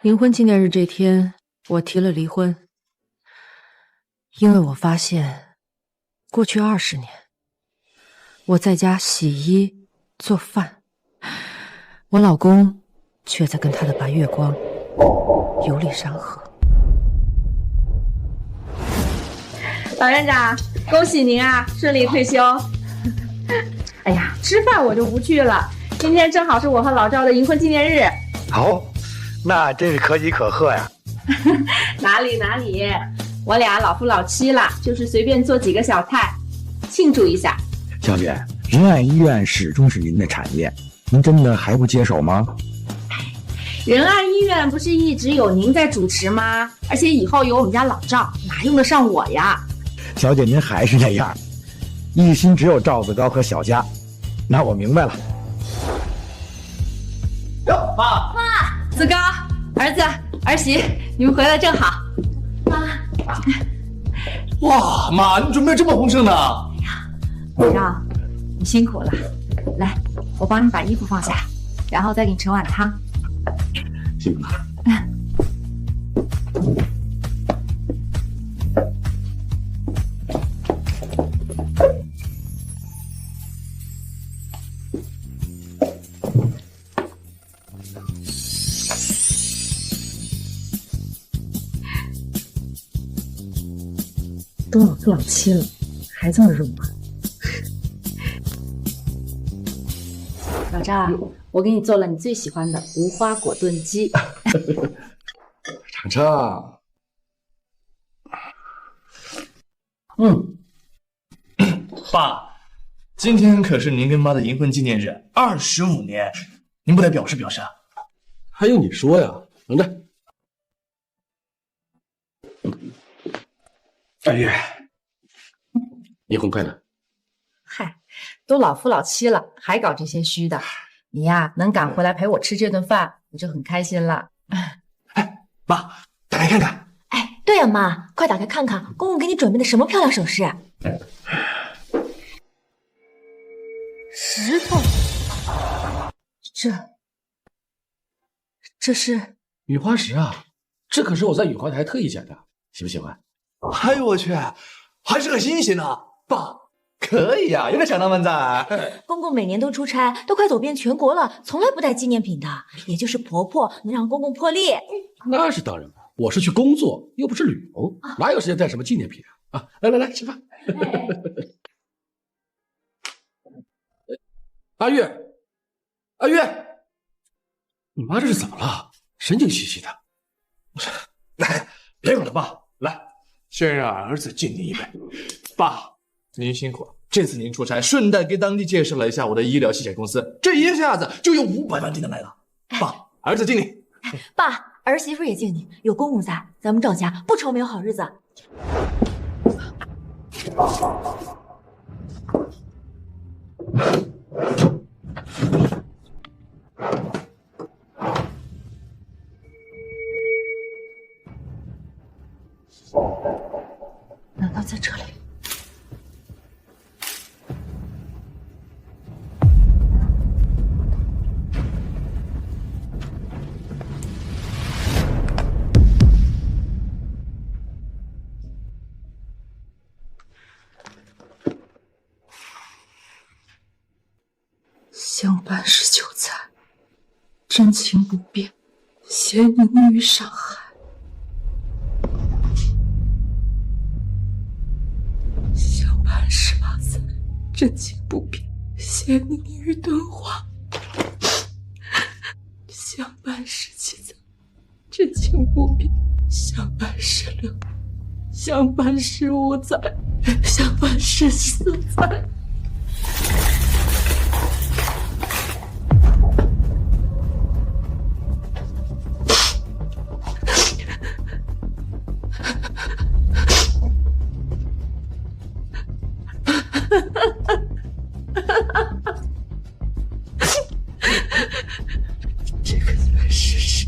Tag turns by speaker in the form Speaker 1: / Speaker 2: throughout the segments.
Speaker 1: 银婚纪念日这天，我提了离婚，因为我发现，过去20年，我在家洗衣做饭，我老公却在跟他的白月光游历山河。
Speaker 2: 老院长，恭喜您啊，顺利退休。哎呀，吃饭我就不去了，今天正好是我和老赵的银婚纪念日。
Speaker 3: 好，那真是可喜可贺呀。
Speaker 2: 哪里，我俩老夫老妻了，就是随便做几个小菜，庆祝一下。
Speaker 4: 小姐，仁爱医院始终是您的产业，您真的还不接手吗？
Speaker 2: 仁爱医院不是一直有您在主持吗？而且以后有我们家老赵，哪用得上我呀？
Speaker 4: 小姐，您还是那样，一心只有赵子高和小佳。那我明白了。
Speaker 3: 哟，爸，
Speaker 2: 子高，儿子儿媳，你们回来正好。妈，
Speaker 3: 哇，妈，你准备这么丰盛呢？
Speaker 2: 老赵，你辛苦了，来，我帮你把衣服放下，然后再给你盛碗汤。
Speaker 4: 辛苦了。
Speaker 1: 都老夫老妻了，还这么肉麻。
Speaker 2: 老赵，我给你做了你最喜欢的无花果炖鸡。
Speaker 3: 尝尝。爸，今天可是您跟妈的银婚纪念日，25年，您不得表示表示啊？
Speaker 5: 还用你说呀？等着。二月，银婚快乐！
Speaker 2: 嗨，都老夫老妻了，还搞这些虚的。你呀，能赶回来陪我吃这顿饭，我就很开心了。
Speaker 3: 哎，妈，打开看看。
Speaker 6: 哎，对呀，妈，快打开看看，公公给你准备的什么漂亮首饰？
Speaker 1: 石头，这是
Speaker 5: 雨花石啊，这可是我在雨花台特意捡的，喜不喜欢？
Speaker 3: 哎呦我去，还是个新型呢！爸，可以呀，有点小浪漫在。
Speaker 6: 公公每年都出差，都快走遍全国了，从来不带纪念品的，也就是婆婆能让公公破例。
Speaker 5: 那是当然了，我是去工作，又不是旅游，哪有时间带什么纪念品啊？啊，来，吃饭。阿月，你妈这是怎么了？神经兮兮的。
Speaker 3: 来，别管了，爸，来，先让儿子敬您一杯。爸，您辛苦了。这次您出差，顺带给当地介绍了一下我的医疗器械公司，这一下子就有500万订单来了。爸，儿子敬你。
Speaker 6: 爸，儿媳妇也敬你，有公公在，咱们赵家不愁没有好日子。
Speaker 1: 难道在这里？相伴是韭菜，真情不变，携你于上海。相伴是8载，真情不变，携你于敦煌。相伴是7载，真情不变，相伴是6，相伴是5载，相伴是4载。这个才是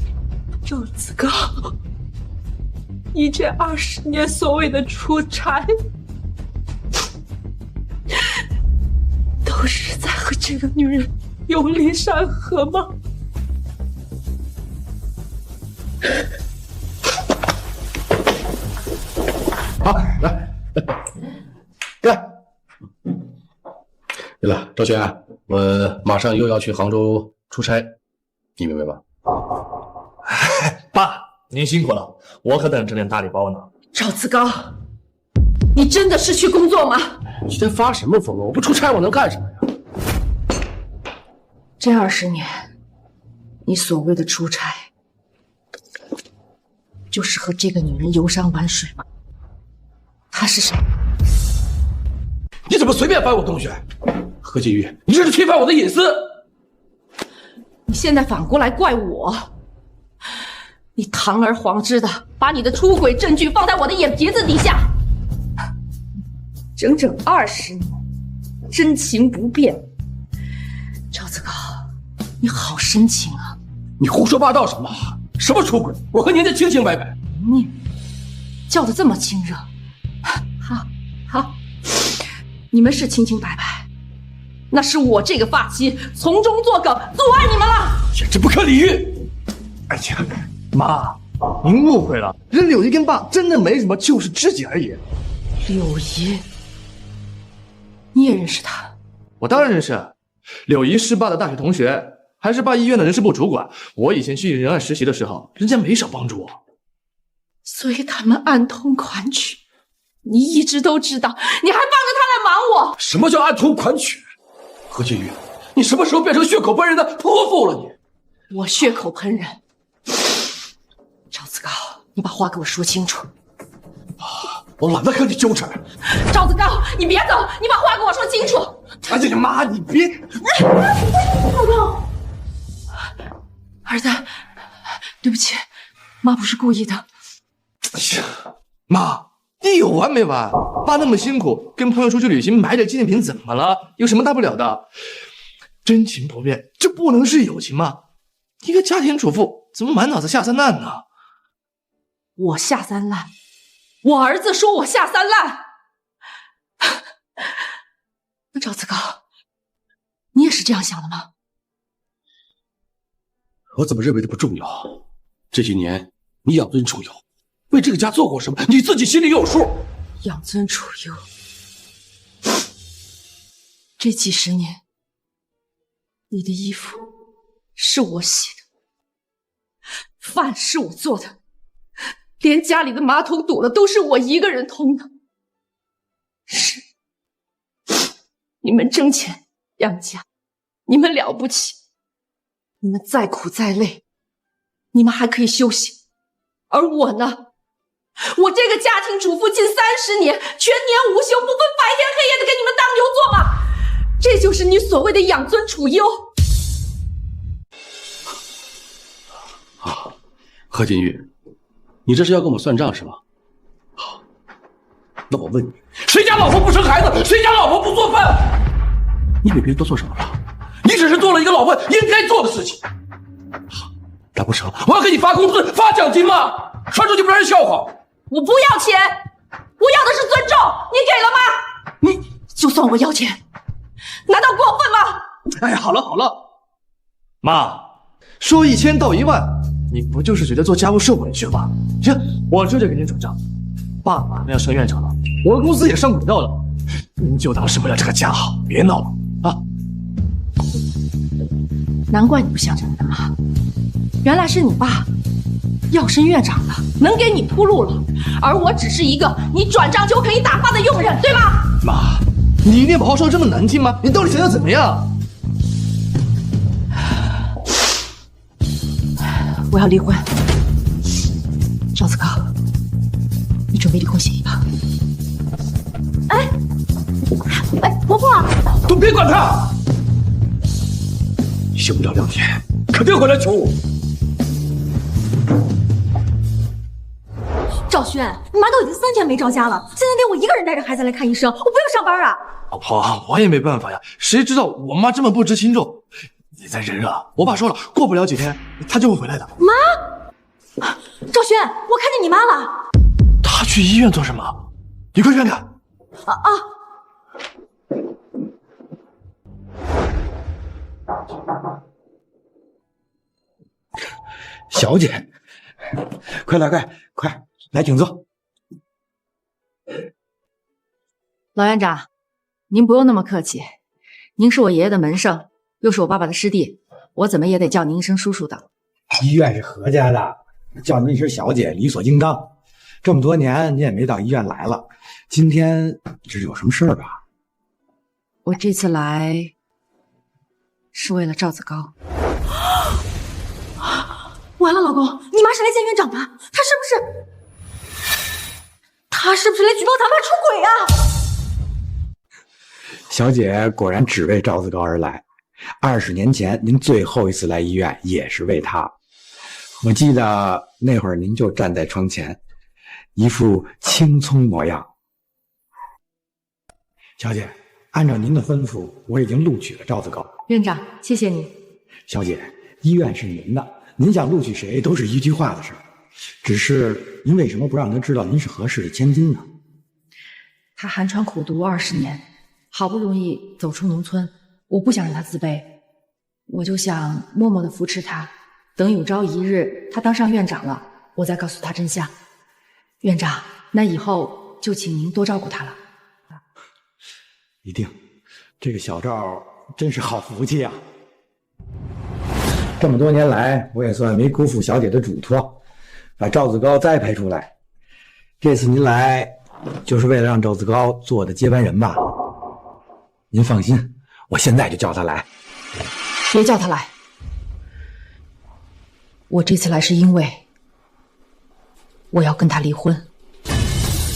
Speaker 1: 赵子高，你这20年所谓的出差，都是在和这个女人游历山河吗？
Speaker 5: 好，来，干。对了，赵轩，我马上又要去杭州出差，你明白吧？
Speaker 3: 爸，您辛苦了，我可等着点大礼包呢。
Speaker 1: 赵子高，你真的是去工作吗？
Speaker 5: 你今天发什么疯啊？我不出差我能干什么呀？
Speaker 1: 这20年，你所谓的出差，就是和这个女人游山玩水吗？她是谁？
Speaker 5: 你怎么随便翻我同学？何金玉，你这是侵犯我的隐私！
Speaker 1: 你现在反过来怪我，你堂而皇之的把你的出轨证据放在我的眼皮子底下，整整20年，真情不变。赵子高，你好深情啊！
Speaker 5: 你胡说八道什么？什么出轨？我和您的清清白白。
Speaker 1: 你叫得这么亲热，好，你们是清清白白，那是我这个发妻从中作梗，阻碍你们了，
Speaker 5: 简直不可理喻！
Speaker 3: 哎呀，妈，您误会了，人柳姨跟爸真的没什么，就是知己而已。
Speaker 1: 柳姨，你也认识她？
Speaker 3: 我当然认识，柳姨是爸的大学同学，还是爸医院的人事部主管。我以前去仁爱实习的时候，人家没少帮助我。
Speaker 1: 所以他们暗通款曲，你一直都知道，你还帮着他来瞒我。
Speaker 5: 什么叫暗通款曲？何金玉，你什么时候变成血口喷人的泼妇了你？
Speaker 1: 我血口喷人？赵子高，你把话给我说清楚。
Speaker 5: 我懒得和你纠缠。
Speaker 1: 赵子高，你别走，你把话给我说清楚。
Speaker 3: 哎呀妈，你别！
Speaker 1: 老公，儿子，对不起，妈不是故意的。
Speaker 3: 哎呀，妈，你有完没完？爸那么辛苦，跟朋友出去旅行，买点纪念品怎么了？有什么大不了的？真情不变，这不能是友情吗？一个家庭主妇怎么满脑子下三滥呢？
Speaker 1: 我下三滥？我儿子说我下三滥？那赵子高，你也是这样想的吗？
Speaker 5: 我怎么认为的不重要？这些年你养尊处优，为这个家做过什么，你自己心里有数。
Speaker 1: 养尊处优，这几十年，你的衣服是我洗的，饭是我做的，连家里的马桶堵了都是我一个人通的。是，你们挣钱养家，你们了不起，你们再苦再累，你们还可以休息，而我呢？我这个家庭主妇近30年，全年无休，不分白天黑夜的给你们当牛做马，这就是你所谓的养尊处优。
Speaker 5: 何金玉，你这是要跟我算账是吗？好，那我问你，谁家老婆不生孩子？谁家老婆不做饭？你比别人多做什么了？你只是做了一个老婆应该做的事情。难不成我要给你发工资、发奖金吗？传出去不让人笑话。
Speaker 1: 我不要钱，我要的是尊重，你给了吗？你就算我要钱，难道过分吗？
Speaker 3: 哎，好了好了，妈，说1000到1万，你不就是觉得做家务受委屈吗？行，我这就给您转账。爸马上要升院长了，我的公司也上轨道了，您就当是为了这个家好，别闹了啊！
Speaker 1: 难怪你不想着你的妈，原来是你爸要升院长了，能给你铺路了，而我只是一个你转账就可以打发的佣人，对吗？
Speaker 3: 妈，你一定把话说这么难听吗？你到底想要怎么样？
Speaker 1: 我要离婚。赵子高，你准备离婚协议吧？
Speaker 6: 哎，婆婆，
Speaker 5: 都别管他，你休不了2天，肯定回来求我。
Speaker 6: 赵轩，你妈都已经3天没着家了，现在得我一个人带着孩子来看医生，我不用上班啊！
Speaker 3: 老婆，我也没办法呀，谁知道我妈这么不知轻重？你再忍忍，我爸说了，过不了几天她就会回来的。
Speaker 6: 妈，赵轩，我看见你妈了。
Speaker 3: 她去医院做什么？你快看看。
Speaker 4: 小姐，快来，请坐。
Speaker 1: 老院长，您不用那么客气，您是我爷爷的门生，又是我爸爸的师弟，我怎么也得叫您一声叔叔的。
Speaker 4: 医院是何家的，叫您一声小姐理所应当。这么多年您也没到医院来了，今天这是有什么事儿吧？
Speaker 1: 我这次来是为了赵子高。
Speaker 6: 完了，老公，你妈是来见院长的，她是不是来举报咱爸出轨啊？
Speaker 4: 小姐果然只为赵子高而来。20年前您最后一次来医院也是为他，我记得那会儿您就站在窗前，一副青葱模样。小姐，按照您的吩咐，我已经录取了赵子高。
Speaker 1: 院长，谢谢你。
Speaker 4: 小姐，医院是您的，您想录取谁都是一句话的事儿。只是您为什么不让他知道您是何氏的千金呢？
Speaker 1: 他寒窗苦读20年，好不容易走出农村，我不想让他自卑，我就想默默地扶持他，等有朝一日他当上院长了，我再告诉他真相。院长，那以后就请您多照顾他了。
Speaker 4: 一定，这个小赵真是好福气啊！这么多年来，我也算没辜负小姐的嘱托，把赵子高栽培出来。这次您来，就是为了让赵子高做我的接班人吧？您放心，我现在就叫他来。
Speaker 1: 别叫他来，我这次来是因为我要跟他离婚。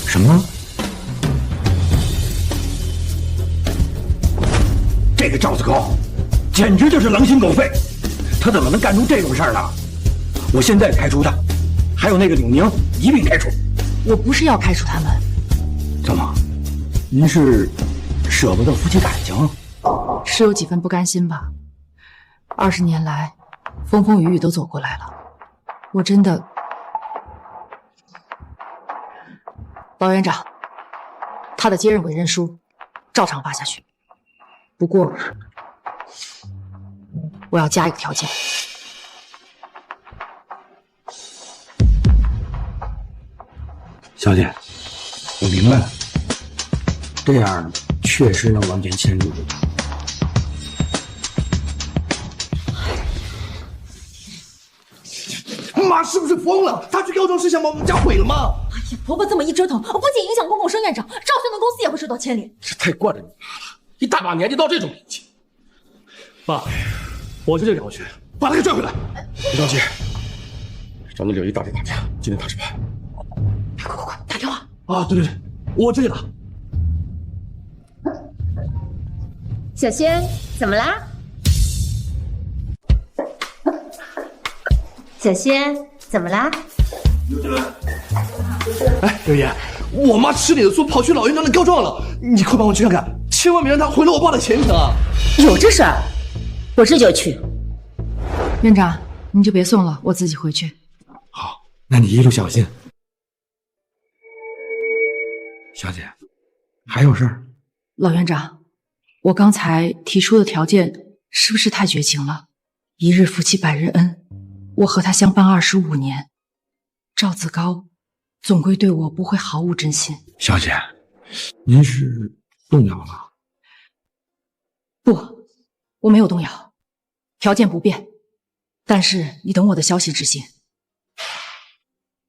Speaker 4: 什么？这个赵子高简直就是狼心狗肺，他怎么能干出这种事儿呢？我现在开除他，还有那个柳宁一并开除。
Speaker 1: 我不是要开除他们。
Speaker 4: 怎么？您是舍不得夫妻感情？
Speaker 1: 是有几分不甘心吧。20年来，风风雨雨都走过来了，我真的……老院长，他的接任委任书照常发下去。不过，我要加一个条件。
Speaker 4: 小姐，我明白了，这样确实能往前迁入。
Speaker 3: 妈是不是疯了？她去告状是想把我们家毁了吗？
Speaker 6: 哎呀，婆婆这么一折腾，不仅影响公公升院长，赵轩的公司也会受到牵连。
Speaker 5: 这太惯着你妈了，一大把年纪到这种年纪。
Speaker 3: 爸，我就这个条件，把他给拽回来。
Speaker 5: 别着急，找那柳姨大姐打听，今天他值班。
Speaker 6: 快打电话！
Speaker 3: 啊，对，我这里打。
Speaker 7: 小轩，怎么啦？小轩，怎么啦？
Speaker 3: 哎，刘爷，我妈吃你的醋，跑去老院长那告状了，你快帮我去看看，千万别让她毁了我爸的前程啊！
Speaker 7: 有这事儿，我这就去。
Speaker 1: 院长，你就别送了，我自己回去。
Speaker 4: 好，那你一路小心。小姐，还有事儿？
Speaker 1: 老院长，我刚才提出的条件是不是太绝情了？一日夫妻百日恩，我和他相伴25年，赵子高总归对我不会毫无真心。
Speaker 4: 小姐，您是动摇了？
Speaker 1: 不，我没有动摇，条件不变，但是你等我的消息执行。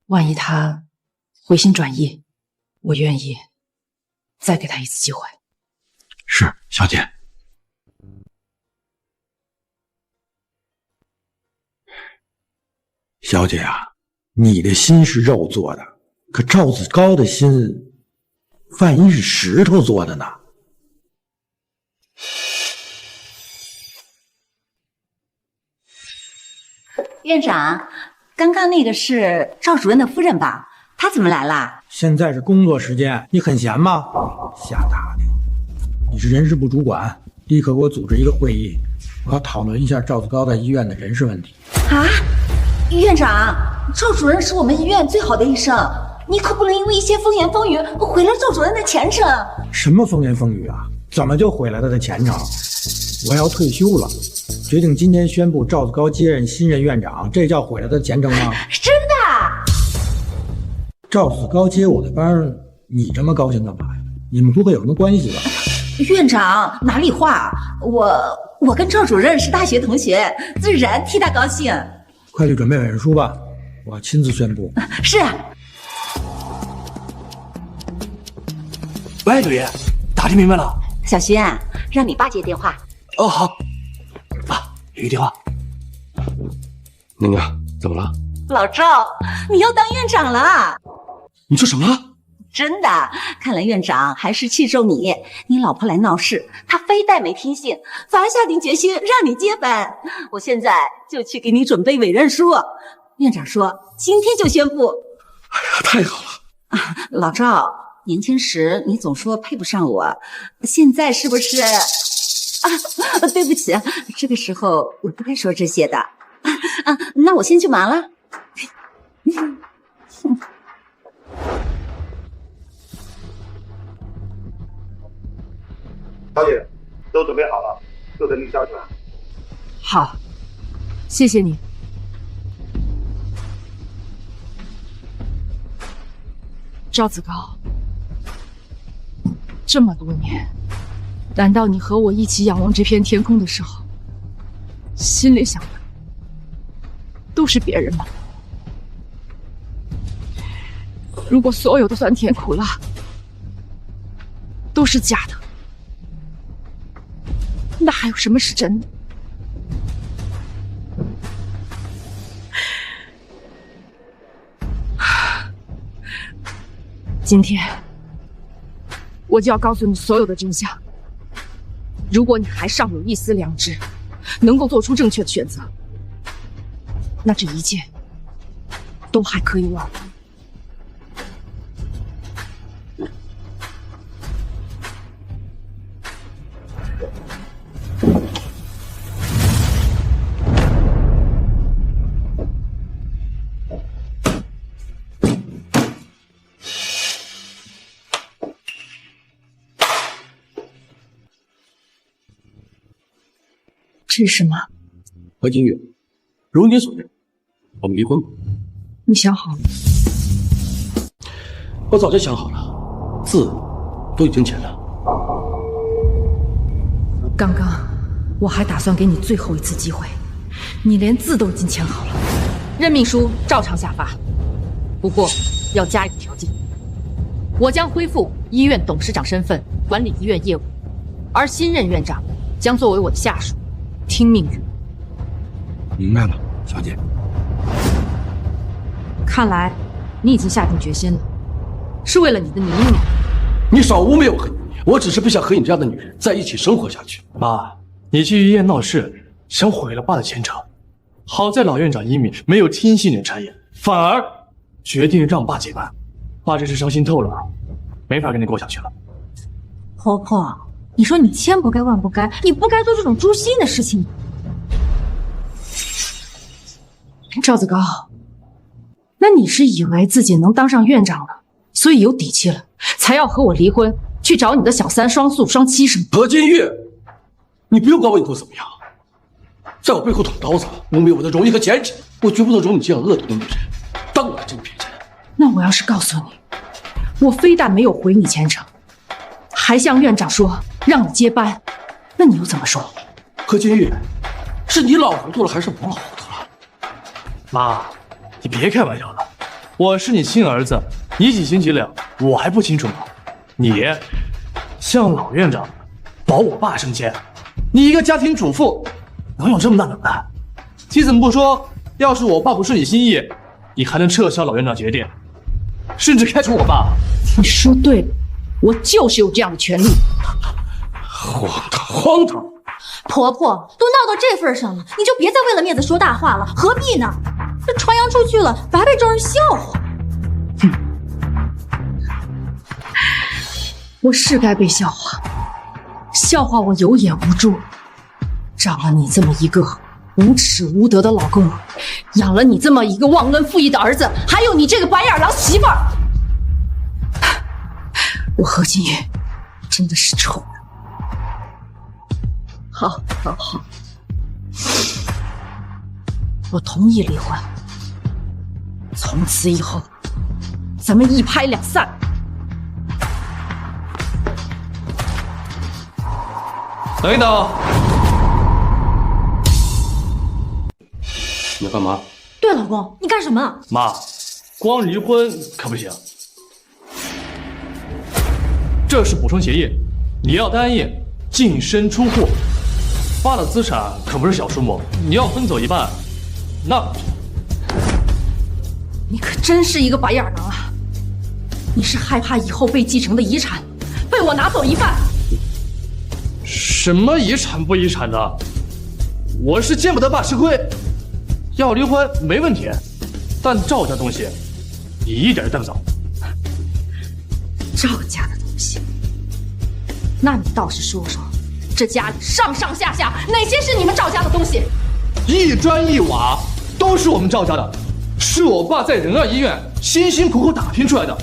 Speaker 1: 万一他回心转意，我愿意再给他一次机会。
Speaker 4: 是，小姐。小姐啊，你的心是肉做的，可赵子高的心，万一是石头做的呢？
Speaker 7: 院长，刚刚那个是赵主任的夫人吧？她怎么来啦？
Speaker 4: 现在是工作时间，你很闲吗？瞎打听。你是人事部主管，立刻给我组织一个会议，我要讨论一下赵子高在医院的人事问题。
Speaker 7: 啊，院长，赵主任是我们医院最好的医生，你可不能因为一些风言风语毁了赵主任的前程。
Speaker 4: 什么风言风语啊？怎么就毁了他的前程？我要退休了，决定今天宣布赵子高接任新任院长，这叫毁了他的前程吗？
Speaker 7: 真的？
Speaker 4: 赵子高接我的班，你这么高兴干嘛呀？你们不会有什么关系吧？
Speaker 7: 院长哪里话，我跟赵主任是大学同学，自然替他高兴。
Speaker 4: 快去准备委任书吧，我亲自宣布。
Speaker 7: 是。
Speaker 3: 喂，柳爷，打听明白了。
Speaker 7: 小轩，让你爸接电话。
Speaker 3: 哦，好。爸，有一个电话。
Speaker 5: 宁宁，怎么了？
Speaker 7: 老赵，你要当院长了。
Speaker 5: 你说什么？
Speaker 7: 真的，看来院长还是器重你。你老婆来闹事，他非但没听信，反而下定决心让你接班。我现在就去给你准备委任书。院长说今天就宣布。
Speaker 5: 哎呀，太好了！
Speaker 7: 老赵，年轻时你总说配不上我，现在是不是？对不起，这个时候我不该说这些的。那我先去忙了。
Speaker 8: 小姐，都准备好了，就等你下去了。
Speaker 1: 好，谢谢你。赵子高，这么多年，难道你和我一起仰望这片天空的时候，心里想的都是别人吗？如果所有的酸甜苦辣都是假的，那还有什么是真的？今天我就要告诉你所有的真相。如果你还尚有一丝良知，能够做出正确的选择，那这一切都还可以挽回。这是什么？
Speaker 5: 何金月，如你所愿，我们离婚吧。
Speaker 1: 你想好了？
Speaker 5: 我早就想好了，字都已经签了。
Speaker 1: 刚刚我还打算给你最后一次机会，你连字都已经签好了，任命书照常下发，不过要加一个条件，我将恢复医院董事长身份，管理医院业务，而新任院长将作为我的下属，听命于我。
Speaker 4: 明白了，小姐。
Speaker 1: 看来你已经下定决心了，是为了你的倪妮吗？
Speaker 5: 你少污蔑我和你，我只是不想和你这样的女人在一起生活下去。
Speaker 3: 妈，你去医院闹事，想毁了爸的前程。好在老院长伊敏没有听信你的谗言，反而决定让爸接班。爸真是伤心透了，没法跟你过下去了。
Speaker 6: 婆婆，你说你千不该万不该，你不该做这种诛心的事情。
Speaker 1: 赵子高，那你是以为自己能当上院长了，所以有底气了，才要和我离婚，去找你的小三双宿双栖是吗？
Speaker 5: 何金月，你不用管我以后怎么样，在我背后捅刀子，污蔑我的荣誉和前程，我绝不能容你这样恶毒的女人当我的真别人。
Speaker 1: 那我要是告诉你，我非但没有毁你前程，还向院长说让你接班，那你又怎么说？
Speaker 5: 何金玉，是你老糊涂了还是我老糊涂了？
Speaker 3: 妈，你别开玩笑了，我是你亲儿子，你几斤几两我还不清楚吗？你向老院长保我爸升迁，你一个家庭主妇能有这么大能耐？你怎么不说，要是我爸不顺你心意，你还能撤销老院长决定，甚至开除我爸？
Speaker 1: 你说对了，我就是有这样的权利。
Speaker 5: 荒唐，荒唐！
Speaker 6: 婆婆都闹到这份上了，你就别再为了面子说大话了，何必呢？这传扬出去了，白被众人笑话。
Speaker 1: 我是该被笑话，笑话我有眼无珠，找了你这么一个无耻无德的老公，养了你这么一个忘恩负义的儿子，还有你这个白眼狼媳妇儿。我何金玉真的是丑的。好，我同意离婚。从此以后，
Speaker 6: 咱们一拍两散。
Speaker 3: 等一等，
Speaker 5: 你要干嘛？
Speaker 6: 对，老公，你干什么？
Speaker 3: 妈，光离婚可不行，这是补充协议，你要答应净身出户。爸的资产可不是小数目，你要分走一半，那可不行。
Speaker 6: 你可真是一个白眼狼啊！你是害怕以后被继承的遗产被我拿走一半？
Speaker 3: 什么遗产不遗产的？我是见不得爸吃亏，要离婚没问题，但赵家东西你一点也带不走。
Speaker 6: 赵家的东西，那你倒是说说，这家里上上下下哪些是你们赵家的东西？
Speaker 3: 一砖一瓦都是我们赵家的，是我爸在仁爱医院辛辛苦苦打拼出来的。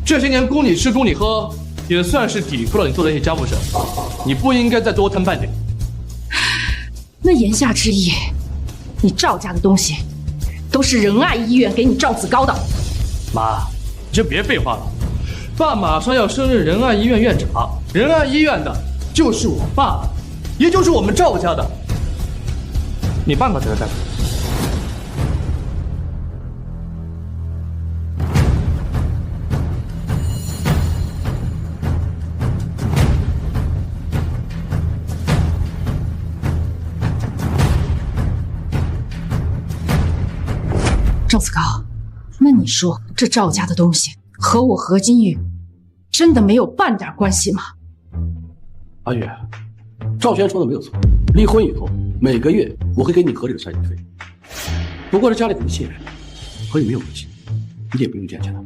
Speaker 3: 这些年供你吃供你喝，也算是抵付了你做的那些家务事，你不应该再多贪半点。
Speaker 6: 那言下之意，你赵家的东西都是仁爱医院给你赵子高的。
Speaker 3: 妈，你就别废话了，爸马上要升任仁爱医院院长，仁爱医院的就是我爸的，也就是我们赵家的，你半个责任带不走。
Speaker 6: 赵子高，那你说这赵家的东西和我何金玉真的没有半点关系吗？
Speaker 5: 阿月，赵轩说的没有错，离婚以后每个月我会给你合理的赡养费。不过这家里怎么信任，和你没有关系，你也不用这样讲的。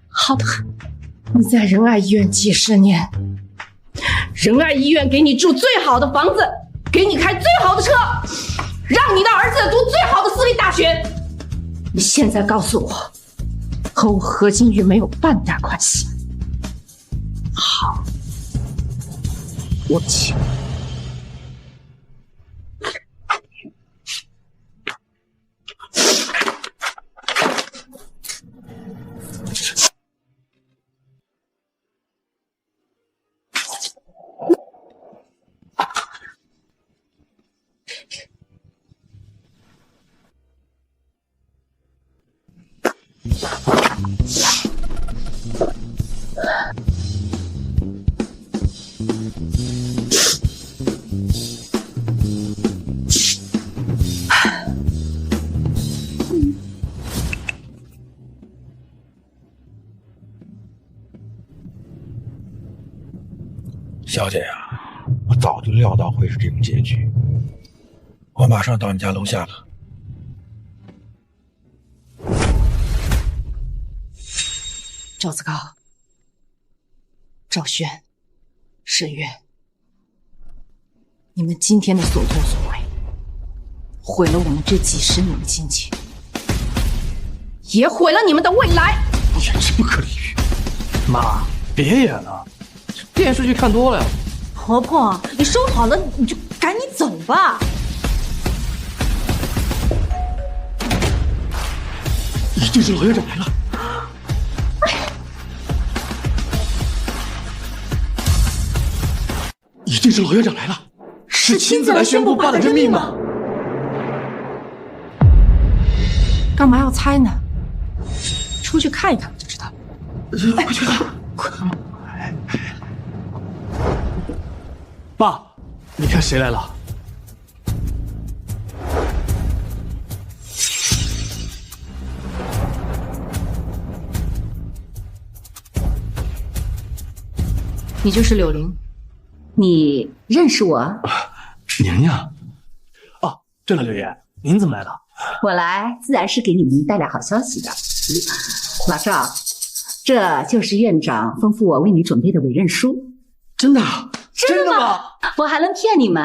Speaker 6: 好的很，你在仁爱医院几十年，仁爱医院给你住最好的房子，给你开最好的车，让你的儿子读最好的私立大学。你现在告诉我，和我何金玉没有半点关系。好，我请。
Speaker 4: 小姐呀，我早就料到会是这种结局，我马上到你家楼下了。
Speaker 6: 赵子高、赵轩、沈月，你们今天的所作所为，毁了我们这几十年的亲情，也毁了你们的未来。
Speaker 5: 你真是不可理喻。
Speaker 3: 妈，别演了，电视剧看多了呀。
Speaker 6: 婆婆，你收好了你就赶紧走吧。
Speaker 5: 一定是老院长来了。一定是老院长来了，
Speaker 6: 是亲自来宣布爸的任命吗？干嘛要猜呢？出去看一看就知道。
Speaker 5: 快去看！快看！
Speaker 3: 爸，你看谁来了？
Speaker 1: 你就是柳玲。
Speaker 7: 你认识我？
Speaker 3: 您呀？哦，对了，柳爷，您怎么来了？
Speaker 7: 我来自然是给你们带来好消息的。老赵，这就是院长吩咐我为你准备的委任书。
Speaker 5: 真的？
Speaker 3: 真的吗？
Speaker 7: 我还能骗你们？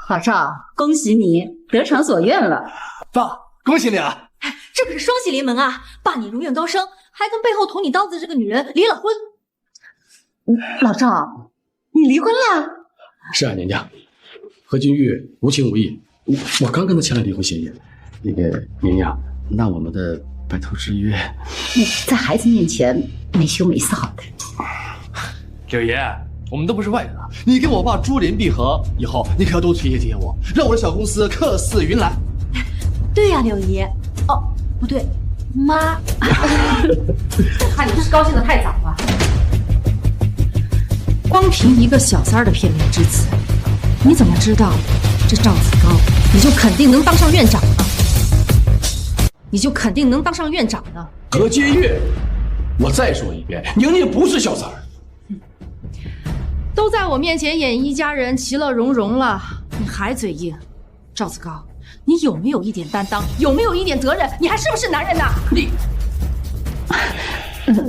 Speaker 7: 老赵，恭喜你得偿所愿了。
Speaker 3: 爸，恭喜你啊！
Speaker 6: 这可是双喜临门啊！爸你如愿高升，还跟背后捅你刀子的这个女人离了婚。
Speaker 7: 老赵，你离婚了？
Speaker 5: 是啊，娘家。何金玉无情无义，我刚跟他签了离婚协议。那个宁呀，那我们的白头之约，
Speaker 7: 在孩子面前没羞没臊的。
Speaker 3: 柳爷，我们都不是外人啊，你跟我爸珠联璧合，以后你可要多体贴体贴我，让我的小公司客似云来。
Speaker 7: 对呀，柳姨。哦，不对，妈。
Speaker 6: 看你是高兴的太早了。光凭一个小三儿的片面之词，你怎么知道这赵子高你就肯定能当上院长呢？你就肯定能当上院长呢？
Speaker 5: 何洁月，我再说一遍，宁宁不是小三儿。
Speaker 6: 都在我面前演一家人，其乐融融了，你还嘴硬？赵子高，你有没有一点担当？有没有一点责任？你还是不是男人呐？你，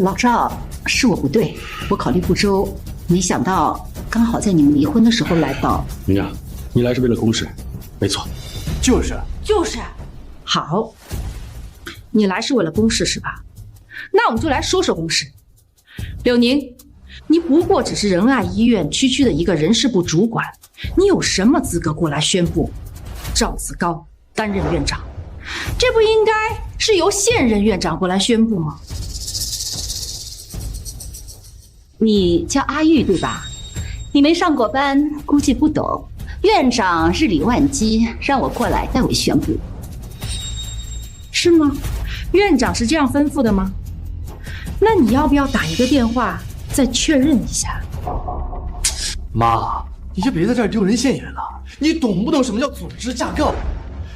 Speaker 7: 老赵，是我不对，我考虑不周，没想到刚好在你们离婚的时候来到。
Speaker 5: 宁宁，你来是为了公事，没错。
Speaker 3: 就是，
Speaker 6: 好，你来是为了公事是吧？那我们就来说说公事。柳宁，你不过只是仁爱医院区区的一个人事部主管，你有什么资格过来宣布赵子高担任院长？这不应该是由现任院长过来宣布吗？
Speaker 7: 你叫阿玉对吧？你没上过班，估计不懂。院长日理万机，让我过来代为宣布。
Speaker 6: 是吗？院长是这样吩咐的吗？那你要不要打一个电话再确认一下？
Speaker 3: 妈，你就别在这儿丢人现眼了。你懂不懂什么叫组织架构？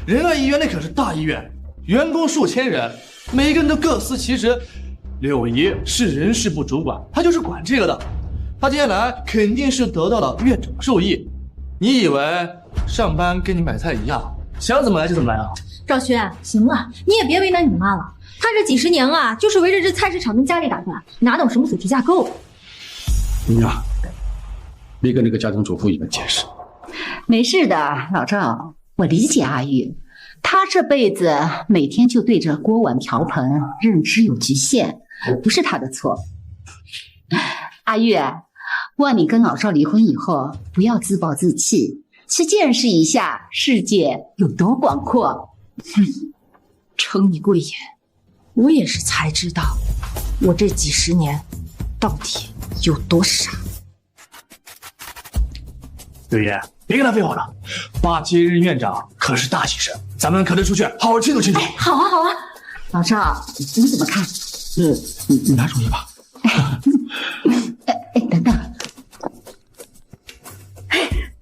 Speaker 3: 仁爱医院那可是大医院，员工数千人，每一个人都各司其职。柳姨是人事部主管，她就是管这个的。她接下来肯定是得到了院长的授意。你以为上班跟你买菜一样，想怎么来就怎么来啊？
Speaker 9: 赵轩，行了，你也别为难你妈了。她这几十年啊，就是围着这菜市场跟家里打转，哪懂什么组织架构？
Speaker 5: 宁宁，别跟这个家庭主妇一般见识。
Speaker 7: 没事的，老赵，我理解阿玉，她这辈子每天就对着锅碗瓢盆，认知有局限，不是她的错。阿玉，望你跟老赵离婚以后，不要自暴自弃，去见识一下世界有多广阔。
Speaker 6: 承你贵言，我也是才知道，我这几十年到底有多傻。
Speaker 3: 柳爷，别跟他废话了，爸接任院长可是大喜事，咱们可得出去好好庆祝庆祝。
Speaker 7: 好啊，好啊，老赵，你怎么看？
Speaker 5: 你拿主意吧。
Speaker 7: 等等，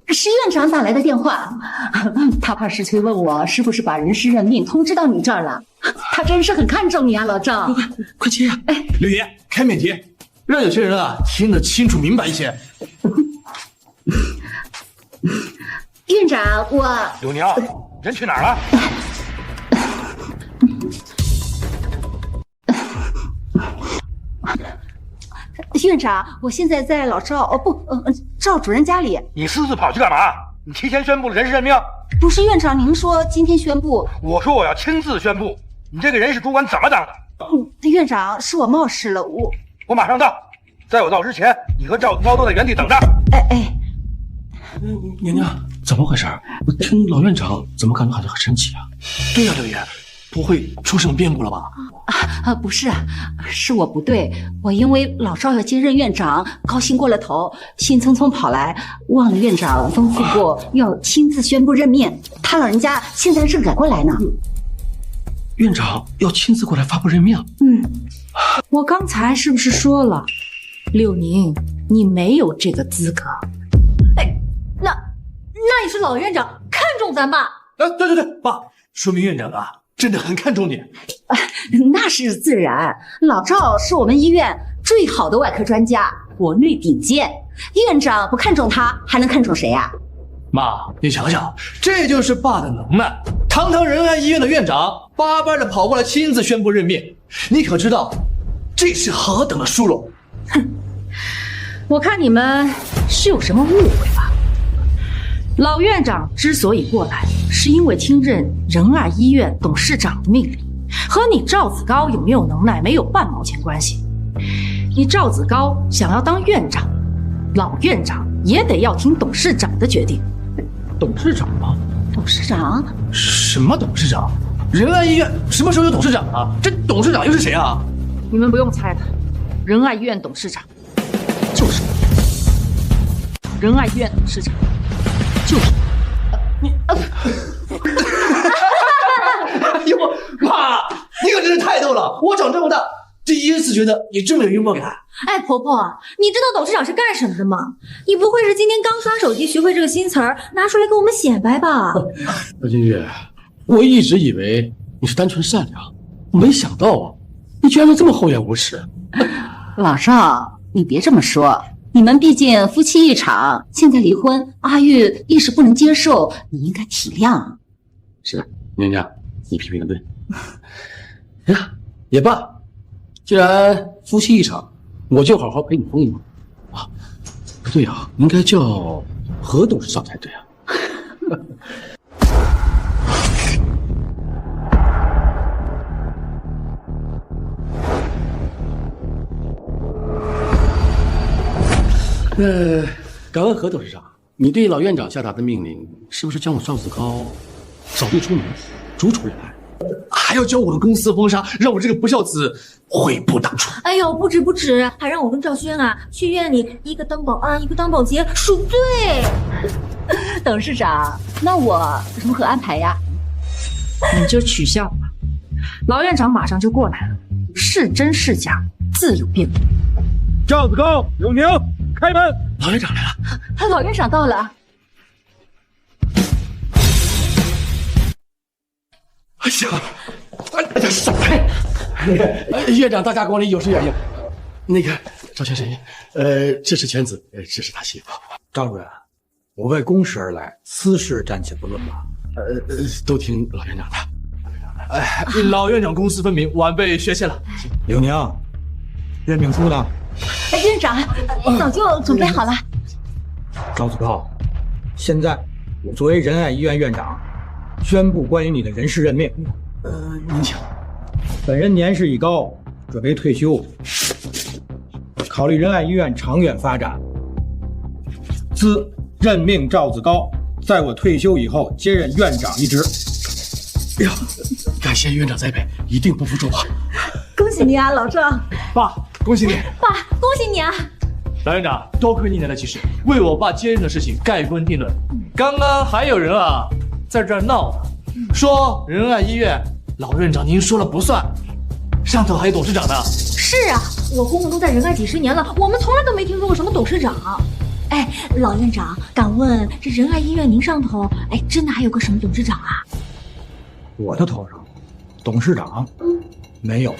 Speaker 7: 是院长打来的电话，他怕是催问我是不是把人事任命通知到你这儿了。他真是很看重你啊，老赵。
Speaker 5: 快接呀！
Speaker 3: 柳爷，开免提，让有些人啊听得清楚明白一些。
Speaker 7: 院长，我
Speaker 8: 柳宁，人去哪儿了？
Speaker 7: 院长，我现在在老赵赵主任家里。
Speaker 8: 你私自跑去干嘛？你提前宣布了人事任命？
Speaker 7: 不是院长，您说今天宣布。
Speaker 8: 我说我要亲自宣布。你这个人事主管怎么当的？
Speaker 7: 院长，是我冒失了，
Speaker 8: 我马上到。在我到之前，你和赵子高都在原地等着。
Speaker 5: 宁宁，怎么回事？我听老院长怎么感觉好像很生气啊？
Speaker 3: 对呀，柳爷，不会出什么变故了吧？
Speaker 7: 不是，是我不对，我因为老赵要接任院长，高兴过了头，兴匆匆跑来，忘了院长吩咐过要亲自宣布任命，他老人家现在是赶过来呢。
Speaker 5: 院长要亲自过来发布任命？
Speaker 6: 我刚才是不是说了，柳宁，你没有这个资格。
Speaker 9: 那也是老院长看中咱爸。
Speaker 3: 对，爸，说明院长啊真的很看重你。
Speaker 7: 那是自然，老赵是我们医院最好的外科专家，国内顶尖，院长不看重他，还能看重谁呀？
Speaker 3: 妈，你想想，这就是爸的能耐。堂堂仁爱医院的院长，巴巴的跑过来亲自宣布任命，你可知道这是何等的殊荣？
Speaker 6: 我看你们是有什么误会吧？老院长之所以过来，是因为听任仁爱医院董事长的命令，和你赵子高有没有能耐没有半毛钱关系。你赵子高想要当院长，老院长也得要听董事长的决定。
Speaker 5: 董事长吗？
Speaker 7: 董事长？
Speaker 3: 什么董事长？
Speaker 5: 仁爱医院什么时候有董事长啊？这董事长又是谁啊？
Speaker 6: 你们不用猜了，仁爱医院董事长就是我。仁爱医院董事长就是
Speaker 5: 你。哎呦妈！你可真是太逗了！我长这么大第一次觉得你这么有幽默感。
Speaker 9: 哎，婆婆，你知道董事长是干什么的吗？你不会是今天刚刷手机学会这个新词儿，拿出来给我们显摆吧？
Speaker 5: 何金玉，我一直以为你是单纯善良，没想到啊，你居然能这么厚颜无耻。
Speaker 7: 老赵，你别这么说，你们毕竟夫妻一场，现在离婚，阿玉一时不能接受，你应该体谅。
Speaker 5: 是，娘娘，你批评的对。呀，也罢，既然夫妻一场，我就好好陪你疯一疯啊！不对啊，应该叫何董事长才对啊。敢问何董事长，你对老院长下达的命令，是不是将我赵子高扫地出门，逐出人来？还要将我的公司封杀，让我这个不孝子悔不当初。
Speaker 9: 哎呦，不止，还让我跟赵轩啊去院里，一个当保安，一个当保洁，赎罪。
Speaker 7: 董事长，那我如何安排呀？
Speaker 6: 你就取笑吧，老院长马上就过来了，是真是假，自有辩论。
Speaker 8: 赵子高、永宁，开门！
Speaker 5: 老院长来了。
Speaker 7: 老院长到了。
Speaker 5: 哎呀，哎呀，闪开！院长大驾光临，有失远迎。那个赵先生，这是犬子，这是他媳妇。
Speaker 4: 赵主任，我为公事而来，私事暂且不论吧。
Speaker 5: 都听老院长的。
Speaker 3: 哎，老院长公私分明，晚辈学谢了。
Speaker 4: 永宁，任命书呢？
Speaker 7: 院长早就准备好了。
Speaker 4: 赵子高，现在我作为仁爱医院院长，宣布关于你的人事任命。
Speaker 5: 您请。
Speaker 4: 本人年事已高，准备退休。考虑仁爱医院长远发展，兹任命赵子高在我退休以后接任院长一职。
Speaker 5: 哎呀，感谢院长栽培，一定不负众望。
Speaker 7: 恭喜你啊，老赵！
Speaker 3: 爸，恭喜你！
Speaker 9: 爸，恭喜你啊！
Speaker 3: 老院长，多亏你来的及时，为我爸接任的事情盖棺定论。刚刚还有人啊在这儿闹呢，说仁爱医院老院长您说了不算，上头还有董事长呢。
Speaker 9: 是啊，我公公都在仁爱几十年了，我们从来都没听说过什么董事长。哎，老院长，敢问这仁爱医院您上头，哎，真的还有个什么董事长啊？
Speaker 4: 我的头上，董事长，没有。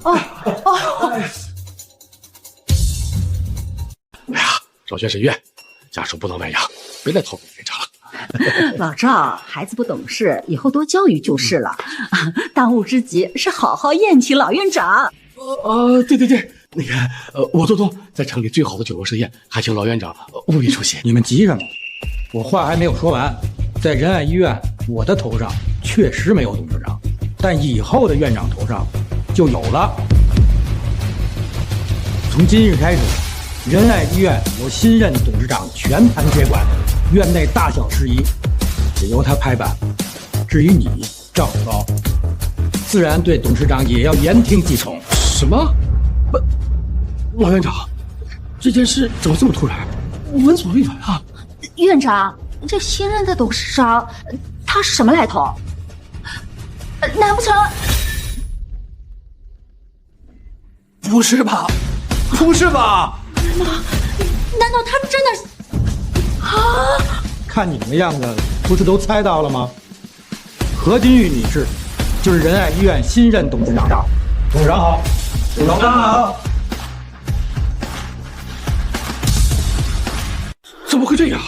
Speaker 5: 哎呀，赵轩是院，家属不能外扬，别再讨论院长了。
Speaker 7: 老赵，孩子不懂事，以后多教育就是了。当务之急是好好宴请老院长。
Speaker 5: 对，那个我做东在城里最好的酒楼设宴，还请老院长务必出席。
Speaker 4: 你们急什么？我话还没有说完，在仁爱医院，我的头上确实没有董事长，但以后的院长头上就有了。从今日开始，仁爱医院由新任董事长全盘接管，院内大小事宜也由他拍板。至于你赵子高，自然对董事长也要言听计从。
Speaker 5: 什么？不，老院长，这件事怎么这么突然？闻所未闻啊！
Speaker 7: 院长，这新任的董事长，他是什么来头？难不成？
Speaker 3: 不是吧？不是吧？
Speaker 9: 难道他真的是？啊！
Speaker 4: 看你们的样子，不是都猜到了吗？何金玉女士就是仁爱医院新任董事长。董事长好，董事长好。
Speaker 5: 怎么会这样？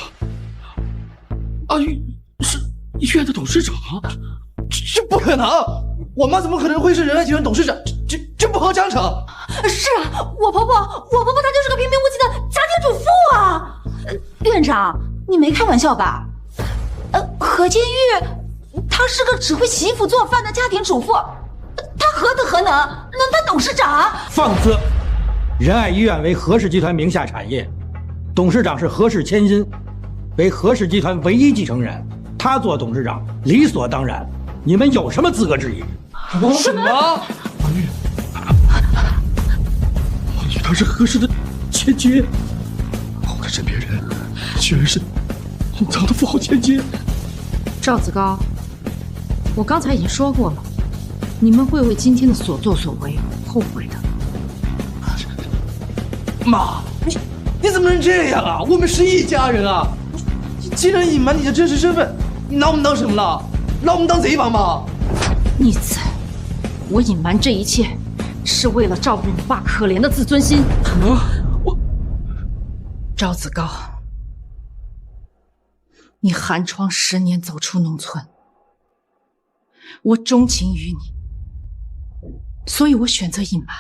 Speaker 5: 阿玉是医院的董事长？
Speaker 3: 这不可能！我妈怎么可能会是仁爱集团董事长？这不合章程。
Speaker 9: 是啊，我婆婆她就是个平平无奇的家庭主妇啊。
Speaker 7: 院长，你没开玩笑吧？何金玉，她是个只会洗衣服做饭的家庭主妇，她何德何能能当董事长？
Speaker 4: 放肆！仁爱医院为何氏集团名下产业，董事长是何氏千金，为何氏集团唯一继承人，他做董事长理所当然。
Speaker 5: 你们有什么资格质疑？
Speaker 3: 什么？
Speaker 5: 阿玉，她是何氏的千金，我的身边人居然是隐藏的富豪千金。
Speaker 6: 赵子高，我刚才已经说过了，你们会为今天的所作所为后悔的。
Speaker 3: 妈，你怎么能这样啊？我们是一家人啊！你既然隐瞒你的真实身份，你拿我们当什么了？拿我们当贼帮吗？
Speaker 6: 逆子，我隐瞒这一切，是为了照顾你爸可怜的自尊心。我，赵子高，你寒窗10年走出农村，我钟情于你，所以我选择隐瞒，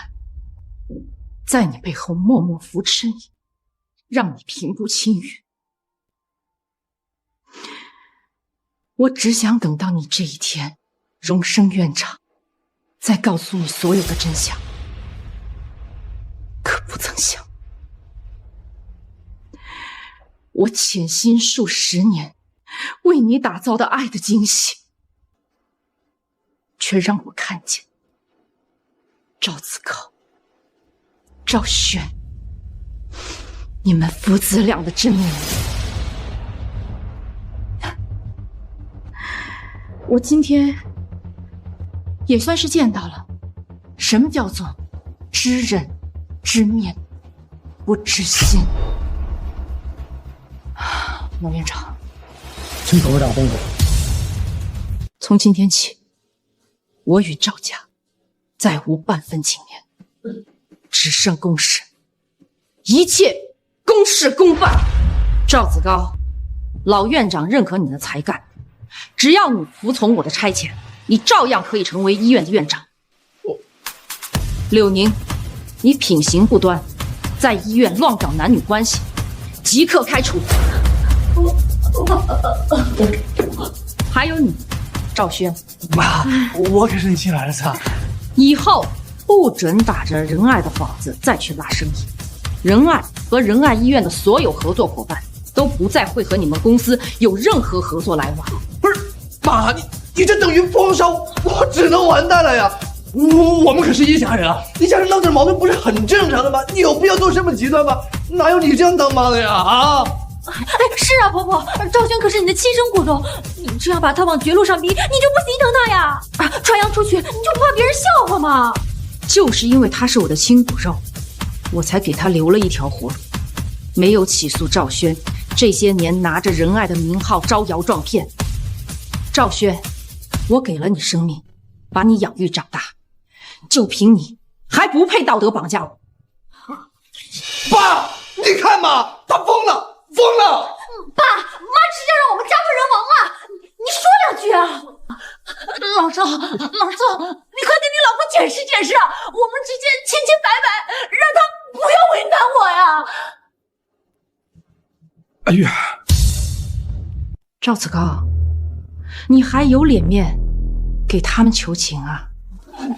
Speaker 6: 在你背后默默扶持你，让你平步青云。我只想等到你这一天荣升院长，再告诉你所有的真相。可不曾想，我潜心数10年为你打造的爱的惊喜，却让我看见赵子高、赵轩，你们父子俩的真面目。我今天也算是见到了什么叫做知人知面不知心。老院长，
Speaker 4: 请董事长吩咐。
Speaker 6: 从今天起，我与赵家再无半分情面，只剩公事，一切公事公办。赵子高，老院长认可你的才干，只要你服从我的差遣，你照样可以成为医院的院长。柳宁，你品行不端，在医院乱搞男女关系，即刻开除。还有你，赵轩，
Speaker 3: 妈，我可是你亲儿子啊！
Speaker 6: 以后不准打着仁爱的幌子再去拉生意。仁爱和仁爱医院的所有合作伙伴都不再会和你们公司有任何合作来往。
Speaker 3: 不是，妈，你这等于封杀我，只能完蛋了呀！我们可是一家人啊，一家人闹点矛盾不是很正常的吗？你有必要做这么极端吗？哪有你这样当妈的呀？啊！
Speaker 9: 哎，是啊，婆婆，赵轩可是你的亲生骨肉，你这样把他往绝路上逼，你就不心疼他呀？传扬出去，你就不怕别人笑话吗？
Speaker 6: 就是因为他是我的亲骨肉，我才给他留了一条活路，没有起诉赵轩这些年拿着仁爱的名号招摇撞骗。赵轩，我给了你生命，把你养育长大，就凭你还不配道德绑架我？
Speaker 3: 爸，你看嘛，他疯了！疯了！
Speaker 9: 爸妈直接让我们家破人亡啊！你说两句啊！老赵，你快跟你老婆解释解释，我们之间清清白白，让他不要为难我呀！
Speaker 5: 阿玉，
Speaker 6: 赵子高，你还有脸面给他们求情啊？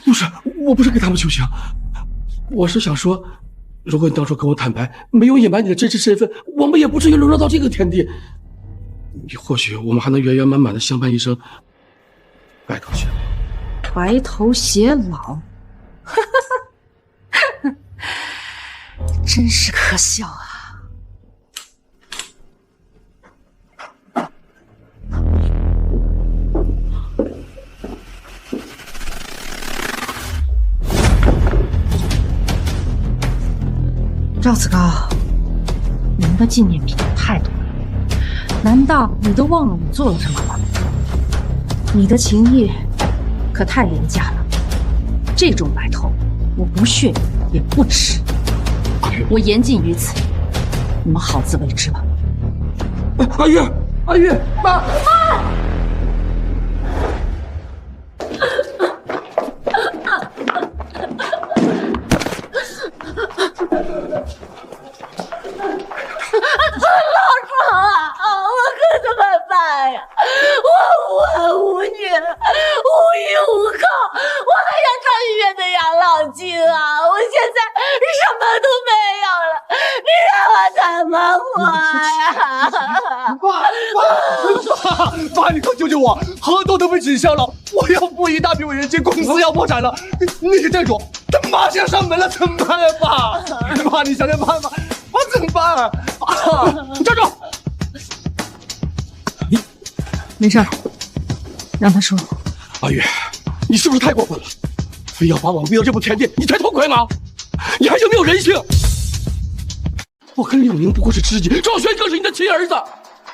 Speaker 5: 不是，我不是给他们求情，我是想说，如果你当初跟我坦白，没有隐瞒你的真实身份，我们也不至于沦落到这个田地。或许我们还能圆圆满满的相伴一生，白头偕老。
Speaker 6: 白头偕老，真是可笑啊！赵子高，你们的纪念品太多了，难道你都忘了你做了什么吗？你的情谊可太廉价了，这种白头我不屑也不吃，我言尽于此，你们好自为之吧。
Speaker 5: 阿玉，阿玉，妈！
Speaker 3: 爸，你快救救我！河东都被指向了，我我要付一大笔违约金，公司要破产了，那个债主他马上上门了，怎么办呀，爸？爸，你想想办法，我怎么办啊？站住！
Speaker 1: 你没事，让他说。
Speaker 5: 阿玉，你是不是太过分了？非要把我逼到这步田地，你才痛快吗？你还有没有人性？我跟柳宁不过是知己，赵轩更是你的亲儿子，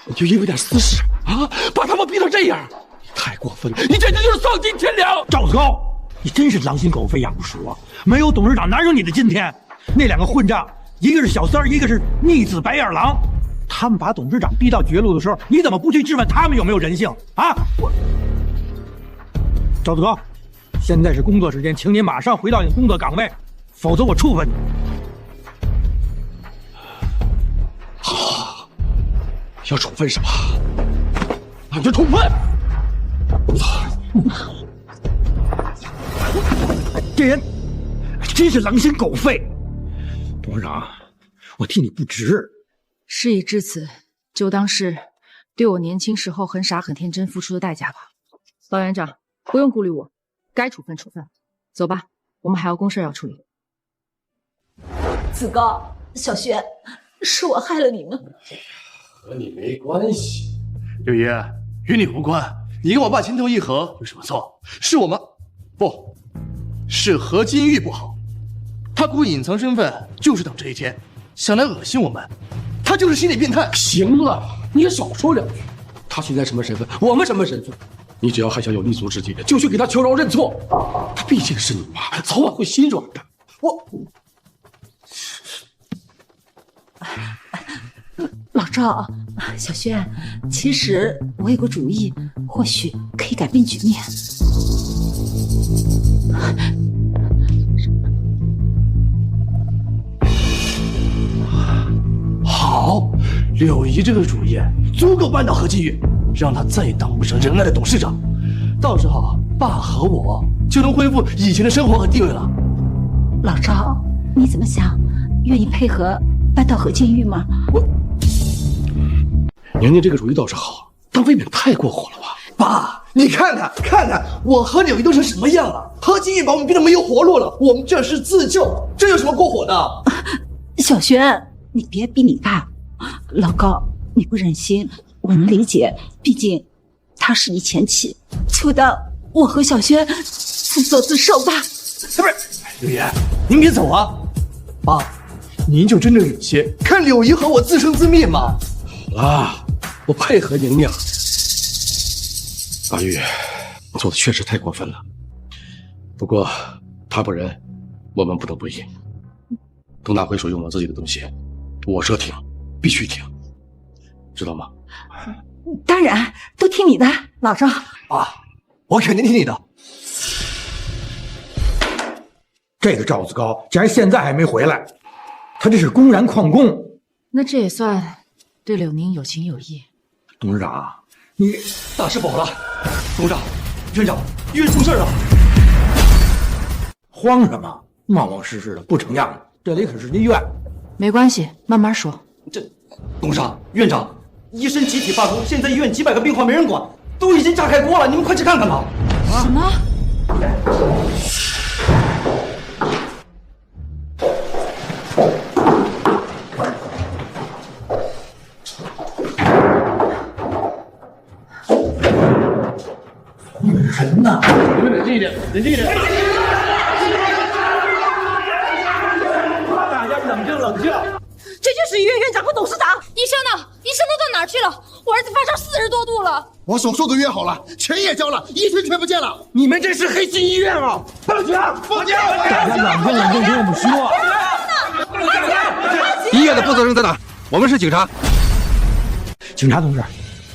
Speaker 5: 你就因为点私事啊，把他们逼成这样，你太过分了！你简直就是丧尽天良！
Speaker 8: 赵子高，你真是狼心狗肺养不熟啊！没有董事长哪有你的今天？那两个混账，一个是小三儿，一个是逆子白眼狼，他们把董事长逼到绝路的时候，你怎么不去质问他们有没有人性啊？赵子高，现在是工作时间，请你马上回到你的工作岗位，否则我处分你。
Speaker 5: 好，要处分是吧？那就处分。
Speaker 8: 这人真是狼心狗肺。董事长，我替你不值。
Speaker 1: 事已至此，就当是对我年轻时候很傻很天真付出的代价吧。老园长，不用顾虑我，该处分处分。走吧，我们还有公事要处理。
Speaker 7: 子高，小轩，是我害了你们，
Speaker 5: 和你没关系。
Speaker 3: 六爷，与你无关。你跟我爸情投意合有什么错？是我们，不是何金玉不好，他故意隐藏身份，就是等这一天，想来恶心我们。他就是心理变态。
Speaker 5: 行了，你也少说两句。他现在什么身份，我们什么身份？你只要还想有立足之地，就去给他求饶认错。他毕竟是你妈，早晚会心软的。
Speaker 7: 老赵，小轩，其实我有个主意，或许可以改变局面。
Speaker 3: 好，柳姨这个主意足够扳倒何金玉，让他再也当不成仁爱的董事长。到时候，爸和我就能恢复以前的生活和地位了。
Speaker 7: 老赵，你怎么想？愿意配合扳倒何金玉吗？
Speaker 5: 娘娘这个主意倒是好，但未免太过火了吧？
Speaker 3: 爸，你看看，我和柳姨都成什么样了？何金玉把我们逼得没有活路了，我们这是自救，这有什么过火的？
Speaker 7: 小轩，你别逼你爸。老高，你不忍心，我能理解，毕竟他是你前妻，就当我和小轩自作自受吧。
Speaker 3: 不是，柳爷，您别走啊！爸，您就真正有些看柳姨和我自生自灭吗？
Speaker 5: 好了，我配合娘娘。阿玉，你做的确实太过分了。不过他不仁，我们不得不依。等拿回属于我自己的东西，我说停，必须停，知道吗？
Speaker 7: 当然，都听你的，老赵。
Speaker 3: 啊，我肯定听你的。
Speaker 8: 这个赵子高竟然现在还没回来，他这是公然旷工。
Speaker 1: 那这也算对柳宁有情有义。
Speaker 8: 董事长，你
Speaker 3: 大事不好了！董事长、院长，医院出事了！
Speaker 8: 慌什么？冒冒失失的，不成样子。这里可是医院。
Speaker 1: 没关系，慢慢说。
Speaker 10: 这，董事长、院长，医生集体罢工，现在医院几百个病患没人管，都已经炸开锅了，你们快去看看吧！
Speaker 1: 什么？
Speaker 8: 女人呐！
Speaker 3: 你们冷静一点，冷静一点！
Speaker 8: 大家冷静冷静！
Speaker 7: 这就是医院院长和董事长。
Speaker 9: 医生呢？医生都到哪儿去了？我儿子发烧40多度了。
Speaker 11: 我手术都约好了，钱也交了，医生却不见了。
Speaker 10: 你们这是黑心医院啊！报警！报警！
Speaker 8: 大家冷静冷静，听我们说。
Speaker 11: 医院的负责人在哪？我们是警察。
Speaker 8: 警察同志，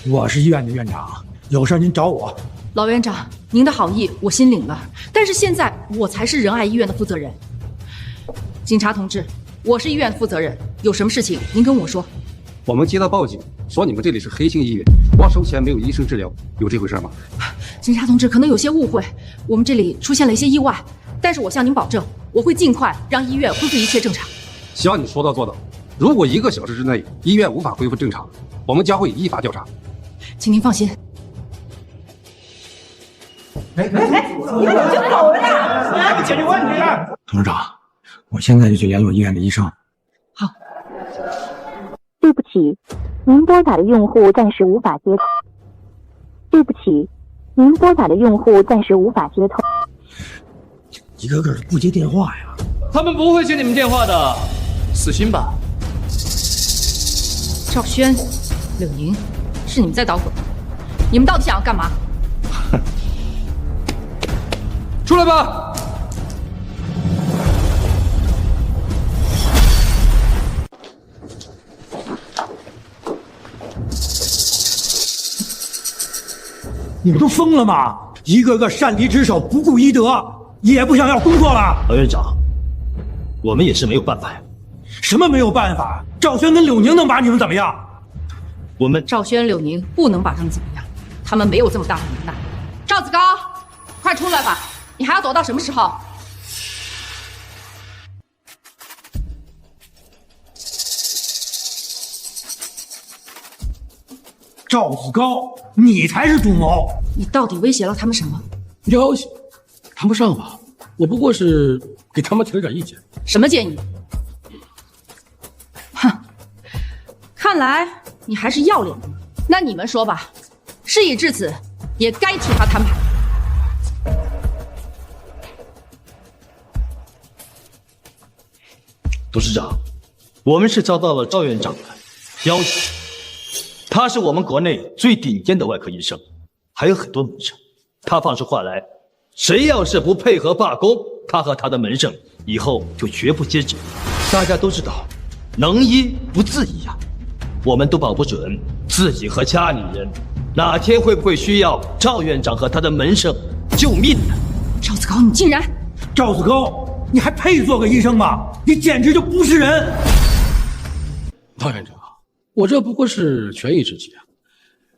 Speaker 8: 我是医院的院长，有事您找我。
Speaker 1: 老院长，您的好意我心领了，但是现在我才是仁爱医院的负责人。警察同志，我是医院负责人，有什么事情您跟我说。
Speaker 12: 我们接到报警，说你们这里是黑心医院，光收钱没有医生治疗，有这回事吗？
Speaker 1: 警察同志可能有些误会，我们这里出现了一些意外，但是我向您保证，我会尽快让医院恢复一切正常。
Speaker 12: 希望你说到做到。如果1个小时之内医院无法恢复正常，我们将会依法调查。
Speaker 1: 请您放心。
Speaker 8: 你怎么就走了呀？解决问题。董事长，我现在就去联络医院的医生。
Speaker 13: 好。对不起，您拨打的用户暂时无法接通。对不起，您拨打的用户暂时无法接通。
Speaker 8: 一个个的不接电话呀！
Speaker 3: 他们不会接你们电话的，死心吧。
Speaker 6: 赵轩、柳宁，是你们在捣鬼，你们到底想要干嘛？
Speaker 3: 出来吧！
Speaker 8: 你们都疯了吗？一个个擅离职守，不顾医德，也不想要工作了。
Speaker 10: 老院长，我们也是没有办法呀。
Speaker 8: 什么没有办法？赵轩跟柳宁能把你们怎么样？
Speaker 10: 我们
Speaker 6: 赵轩、柳宁不能把他们怎么样，他们没有这么大的能耐。赵子高，快出来吧！你还要躲到什么时候？
Speaker 8: 赵子高，你才是主谋！
Speaker 6: 你到底威胁了他们什么？
Speaker 5: 要挟，谈不上吧？我不过是给他们提了点意见。
Speaker 6: 什么建议？哼，看来你还是要脸的。那你们说吧，事已至此，也该替他摊牌。
Speaker 10: 董事长，我们是遭到了赵院长的要挟。他是我们国内最顶尖的外科医生，还有很多门生。他放出话来，谁要是不配合罢工，他和他的门生以后就绝不接诊。大家都知道，能医不自医呀。我们都保不准自己和家里人哪天会不会需要赵院长和他的门生救命呢？
Speaker 6: 赵子高，你竟然……
Speaker 8: 赵子高，你还配做个医生吗？你简直就不是人！
Speaker 5: 赵院长。我这不过是权宜之计啊！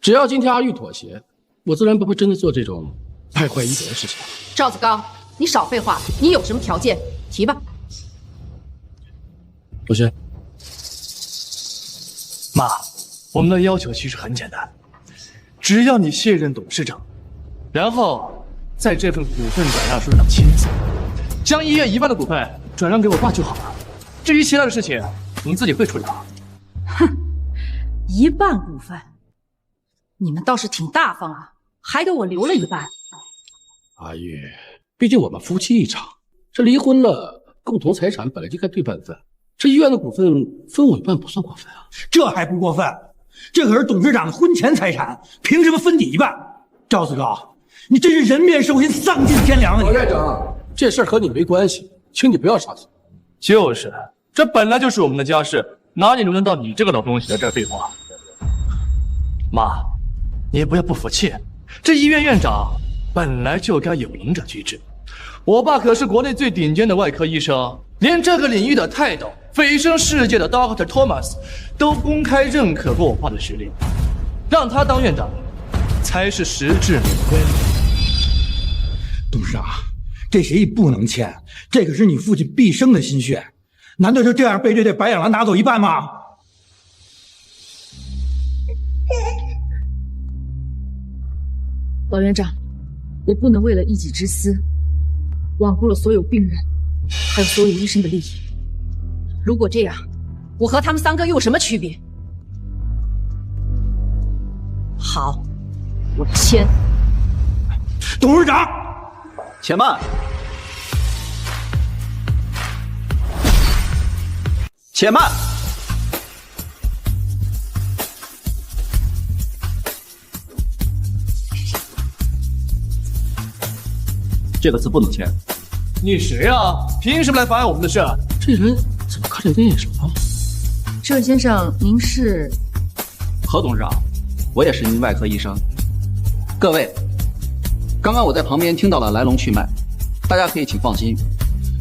Speaker 5: 只要今天阿玉妥协，我自然不会真的做这种败坏医德的事情。
Speaker 6: 赵子高，你少废话，你有什么条件提吧。
Speaker 5: 不是，
Speaker 3: 妈，我们的要求其实很简单，只要你卸任董事长，然后在这份股份转让书上签字，将医院1半的股份转让给我爸就好了。至于其他的事情，我们自己会处理好。
Speaker 6: 哼。1半股份，你们倒是挺大方啊，还给我留了1半。
Speaker 5: 阿玉，毕竟我们夫妻一场，这离婚了，共同财产本来就该对半分。这医院的股份分我1半不算过分啊，
Speaker 8: 这还不过分？这可是董事长的婚前财产，凭什么分你1半？赵子高，你真是人面兽心，丧尽天良啊！
Speaker 5: 老院长，这事儿和你没关系，请你不要插嘴。
Speaker 3: 就是，这本来就是我们的家事。哪里轮得到你这个老东西在这儿废话？妈，你也不要不服气，这医院院长本来就该有能者居之。我爸可是国内最顶尖的外科医生，连这个领域的泰斗、蜚声世界的 Dr. Thomas 都公开认可过我爸的实力，让他当院长才是实至名归。
Speaker 8: 董事长，这协议不能签，这可是你父亲毕生的心血。难道就这样被这白眼狼拿走1半吗？
Speaker 6: 老院长，我不能为了一己之私，罔顾了所有病人，还有所有医生的利益。如果这样，我和他们3个又有什么区别？好，我签。
Speaker 8: 董事长，
Speaker 10: 且慢。且慢！这个字不能签。
Speaker 3: 你谁啊？凭什么来妨碍我们的事？
Speaker 5: 这人怎么看着有点眼熟啊？
Speaker 6: 这位先生，您是？
Speaker 12: 何董事长，我也是一名外科医生。各位，刚刚我在旁边听到了来龙去脉，大家可以请放心，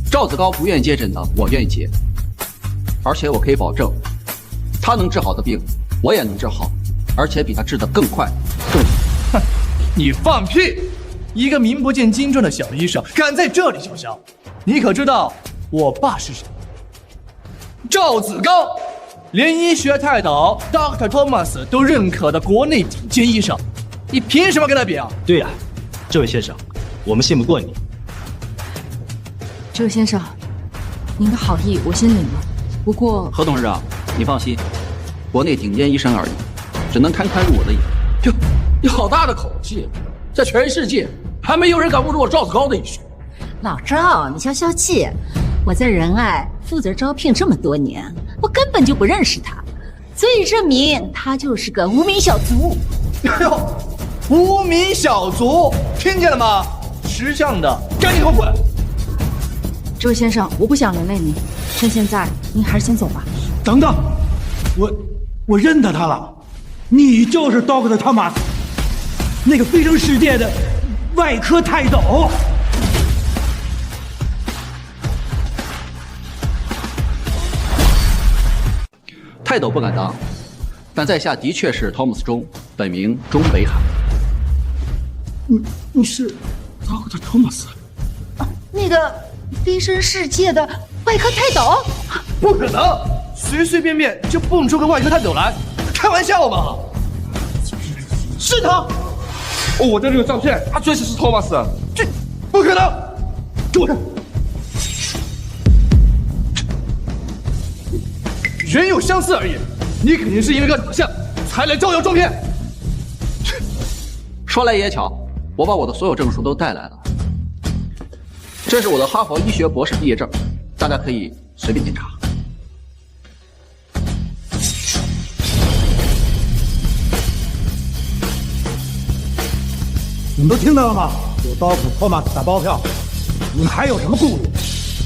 Speaker 12: 赵子高不愿意接诊的，我愿意接。而且我可以保证，他能治好的病，我也能治好，而且比他治得更快、更好。
Speaker 3: 哼，你放屁！一个名不见经传的小医生，敢在这里叫嚣，你可知道我爸是谁？赵子高，连医学泰斗 Dr. Thomas 都认可的国内顶尖医生，你凭什么跟他比啊？
Speaker 10: 对呀，这位先生，我们信不过你。
Speaker 6: 这位先生，您的好意我心领了，不过
Speaker 12: 何董事长，你放心，国内顶尖医生而已，只能堪堪入我的眼。
Speaker 5: 哟，你好大的口气！在全世界还没有人敢侮辱我赵子高的医学。
Speaker 7: 老赵，你消消气。我在仁爱负责招聘这么多年，我根本就不认识他，所以证明他就是个无名小卒。
Speaker 3: 哎呦，无名小卒，听见了吗？识相的，赶紧给我滚！
Speaker 6: 这位先生，我不想连累您，趁现在您还是先走吧。
Speaker 8: 等等，我认得他了，你就是 Dr. Thomas， 那个飞升世界的外科泰斗。
Speaker 12: 泰斗不敢当，但在下的确是汤姆斯钟，本名钟北海。
Speaker 8: 你是 Dr. Thomas？
Speaker 7: 那个飞升世界的外科泰斗？
Speaker 3: 不可能，随随便便就蹦出个外科泰斗来，开玩笑吗？是他！
Speaker 5: 哦，我这里有照片，他确实是托马斯。
Speaker 3: 这不可能！给我看，人有相似而已，你肯定是因为个长相才来招摇撞骗。
Speaker 12: 说来也巧，我把我的所有证书都带来了。这是我的哈佛医学博士毕业证，大家可以随便检查。
Speaker 8: 你们都听到了吗？有Dr. Thomas打包票，你们还有什么顾虑？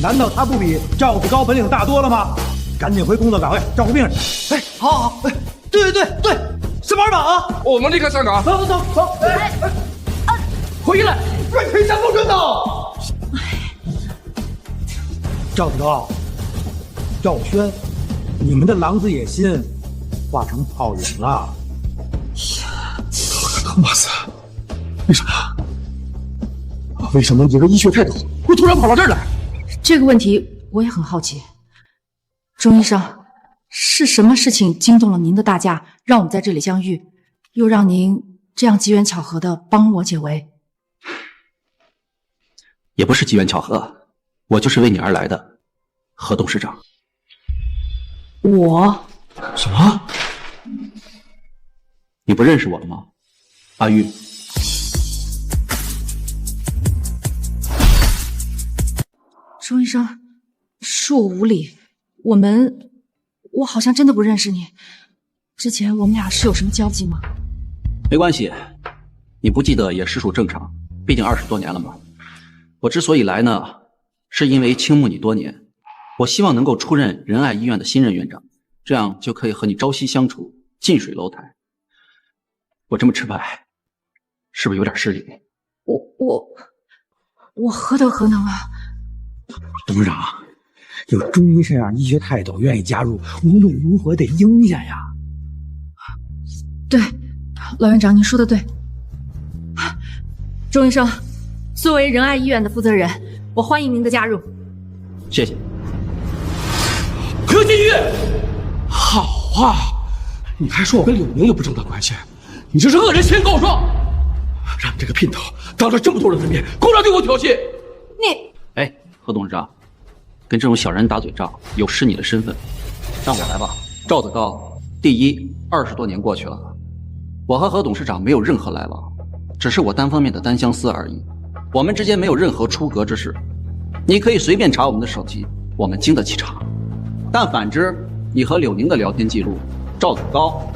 Speaker 8: 难道他不比赵子高本领大多了吗？赶紧回工作岗位照顾病人。
Speaker 3: 哎，好，哎，对，什么二码啊？
Speaker 5: 我们立刻上岗。
Speaker 3: 走！回来，软腿相公准到。
Speaker 8: 赵子高、赵轩，你们的狼子野心化成泡影了。
Speaker 5: 托马斯，为什么一个医学泰斗会突然跑到这儿来？
Speaker 6: 这个问题我也很好奇。钟医生，是什么事情惊动了您的大驾，让我们在这里相遇，又让您这样机缘巧合的帮我解围？
Speaker 12: 也不是机缘巧合，我就是为你而来的，何董事长。
Speaker 6: 我？
Speaker 12: 什么？你不认识我了吗？阿玉。
Speaker 6: 钟医生，恕我无礼，我好像真的不认识你。之前我们俩是有什么交集吗？
Speaker 12: 没关系，你不记得也实属正常，毕竟20多年了嘛。我之所以来呢，是因为倾慕你多年，我希望能够出任仁爱医院的新任院长，这样就可以和你朝夕相处，近水楼台。我这么吃牌，是不是有点失礼？
Speaker 6: 我何德何能啊？
Speaker 8: 董事长，有钟医这样医学泰斗愿意加入，无论如何得应下呀。
Speaker 6: 对，老院长您说的对。钟医生，作为仁爱医院的负责人，我欢迎您的加入。
Speaker 12: 谢谢。
Speaker 5: 何金玉，好啊，你还说我跟柳明有不正当关系，你这是恶人先告状，让你这个姘头当着这么多人的面公然对我挑衅。
Speaker 12: 哎，何董事长，跟这种小人打嘴仗有失你的身份，让我来吧。赵子高，第一，20多年过去了，我和何董事长没有任何来往，只是我单方面的单相思而已，我们之间没有任何出格之事。你可以随便查我们的手机，我们经得起查。但反之，你和柳宁的聊天记录，赵子高，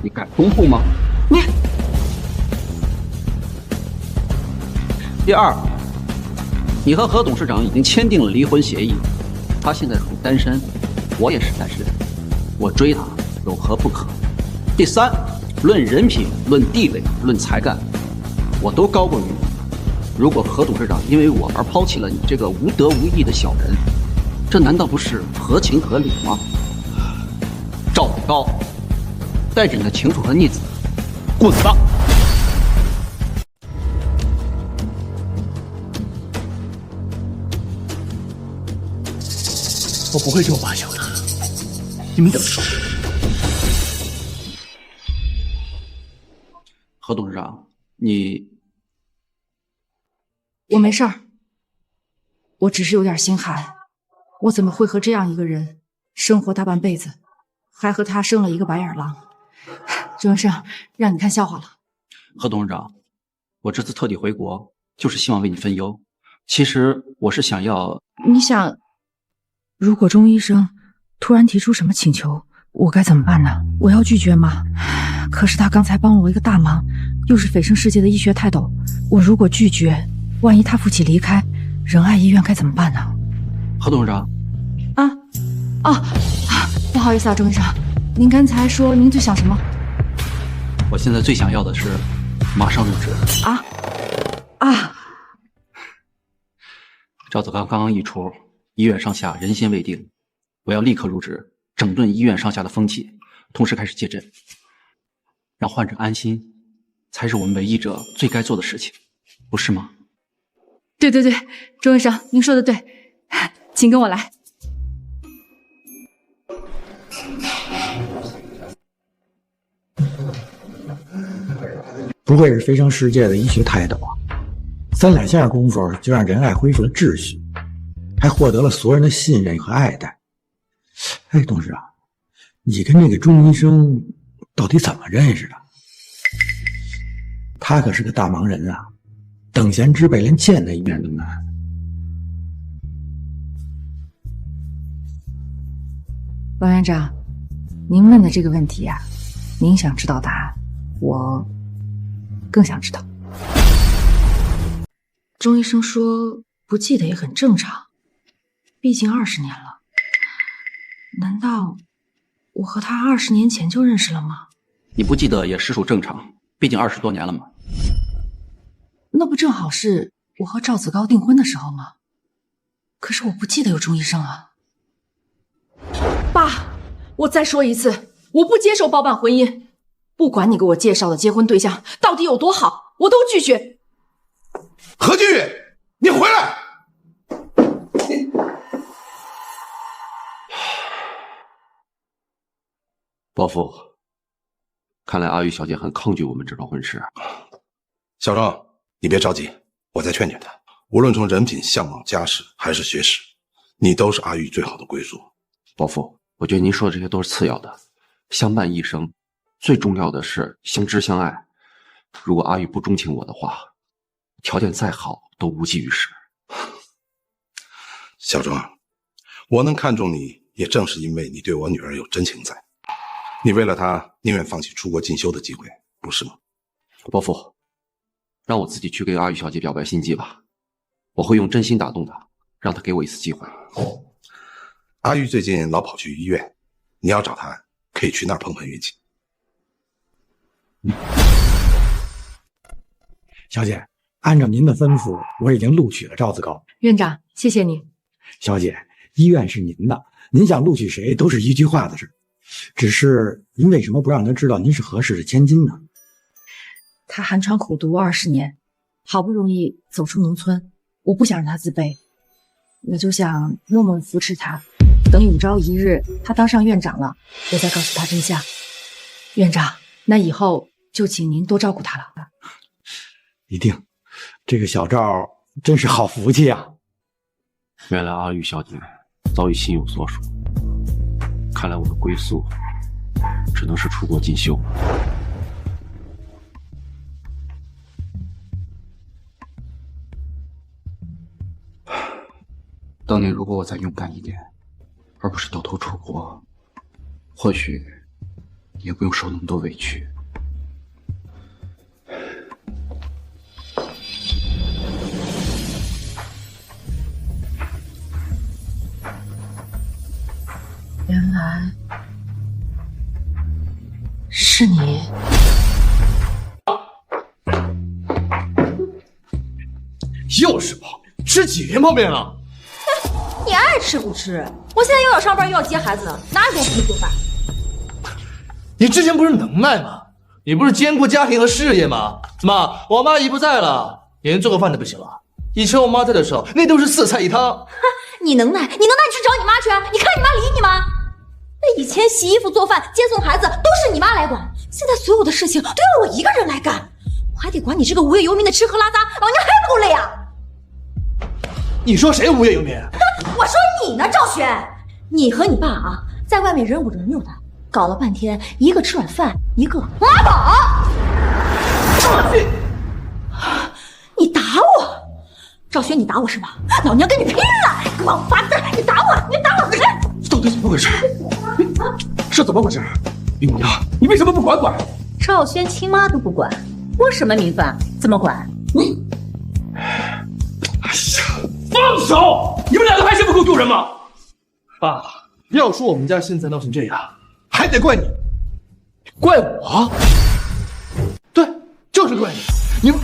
Speaker 12: 你敢公布吗？第二，你和何董事长已经签订了离婚协议，他现在属于单身，我也是单身，我追他有何不可？第三，论人品、论地位、论才干，我都高过于你。如果何董事长因为我而抛弃了你这个无德无义的小人，这难道不是合情合理吗？赵子高，带着你的情妇和逆子，滚吧！
Speaker 5: 我不会这么罢休的，你们等着。
Speaker 12: 何董事长，你
Speaker 1: 我没事儿，我只是有点心寒。我怎么会和这样一个人生活大半辈子，还和他生了一个白眼狼？周文生，让你看笑话了。
Speaker 12: 何董事长，我这次特地回国，就是希望为你分忧。其实我是想要……
Speaker 1: 你想，如果钟医生突然提出什么请求，我该怎么办呢？我要拒绝吗？可是他刚才帮了我一个大忙，又是绯盛世界的医学泰斗，我如果拒绝，万一他负气离开，仁爱医院该怎么办呢？
Speaker 12: 何董事长，
Speaker 1: 不好意思啊，钟医生，您刚才说您最想什么？
Speaker 12: 我现在最想要的是马上入职。赵子刚刚刚一出，医院上下人心未定，我要立刻入职，整顿医院上下的风气，同时开始接诊，让患者安心，才是我们为医者最该做的事情，不是吗？
Speaker 1: 对，钟医生，您说的对，请跟我来。
Speaker 4: 不愧是绯盛世界的医学泰斗啊！3两下功夫就让仁爱恢复了秩序，还获得了所有人的信任和爱戴。哎，董事长，你跟这个钟医生到底怎么认识的？他可是个大忙人啊，等闲之辈连见他一面都难。
Speaker 1: 王院长，您问的这个问题啊，您想知道答案，我更想知道。钟医生说不记得也很正常，毕竟20年了。难道我和他20年前就认识了吗？
Speaker 12: 你不记得也实属正常，毕竟20多年了嘛。
Speaker 1: 那不正好是我和赵子高订婚的时候吗？可是我不记得有钟医生啊。爸，我再说一次，我不接受包办婚姻，不管你给我介绍的结婚对象到底有多好，我都拒绝。
Speaker 11: 何俊宇，你回来！
Speaker 5: 伯父，看来阿玉小姐很抗拒我们这桩婚事。
Speaker 11: 小郑，你别着急，我再劝劝她。无论从人品、相貌、家世还是学识，你都是阿玉最好的归宿。
Speaker 5: 伯父，我觉得您说的这些都是次要的，相伴一生，最重要的是相知相爱。如果阿玉不钟情我的话，条件再好都无济于事。
Speaker 11: 小郑，我能看中你，也正是因为你对我女儿有真情在。你为了她宁愿放弃出国进修的机会，不是吗？
Speaker 5: 伯父，让我自己去给阿玉小姐表白心迹吧，我会用真心打动她，让她给我一次机会。
Speaker 11: 阿玉最近老跑去医院，你要找她可以去那儿碰碰运气。
Speaker 4: 小姐，按照您的吩咐，我已经录取了赵子高。
Speaker 1: 院长，谢谢你。
Speaker 4: 小姐，医院是您的，您想录取谁都是一句话的事。只是您为什么不让他知道您是何氏的千金呢？
Speaker 1: 他寒窗苦读20年，好不容易走出农村，我不想让他自卑，我就想默默扶持他，等有朝一日他当上院长了，我再告诉他真相。院长，那以后就请您多照顾他了。
Speaker 4: 一定，这个小赵真是好福气啊！
Speaker 5: 原来阿玉小姐早已心有所属，看来我的归宿只能是出国进修。
Speaker 12: 当年如果我再勇敢一点，而不是掉头出国，或许也不用受那么多委屈。
Speaker 1: 原来是你。
Speaker 3: 又是泡面，吃几天泡面了？
Speaker 9: 你爱吃不吃？我现在又要上班又要接孩子，哪有功夫做饭？
Speaker 3: 你之前不是能耐吗？你不是兼顾家庭和事业吗？妈，我妈姨不在了，连做个饭都不行了。以前我妈在的时候，那都是4菜1汤。
Speaker 9: 你能耐，你去找你妈去啊！你看你妈理你吗？那以前洗衣服、做饭、接送孩子都是你妈来管，现在所有的事情都要我一个人来干，我还得管你这个无业游民的吃喝拉撒，老娘还不够累啊！
Speaker 3: 你说谁无业游民？
Speaker 9: 我说你呢，赵轩，你和你爸啊，在外面人五人六的，搞了半天，一个吃软饭，一个拉倒。你打我，赵轩，你打我是吧？老娘跟你拼了！王八蛋，你打我，你打我！
Speaker 5: 到底怎么回事？是怎么回事？李姑娘，你为什么不管管？
Speaker 7: 赵轩亲妈都不管，我什么名分？怎么管？
Speaker 5: 你，哎呀，放手！你们两个还嫌不够丢人吗？
Speaker 3: 爸，要说我们家现在闹成这样，还得怪你，怪我。对，就是怪你。你们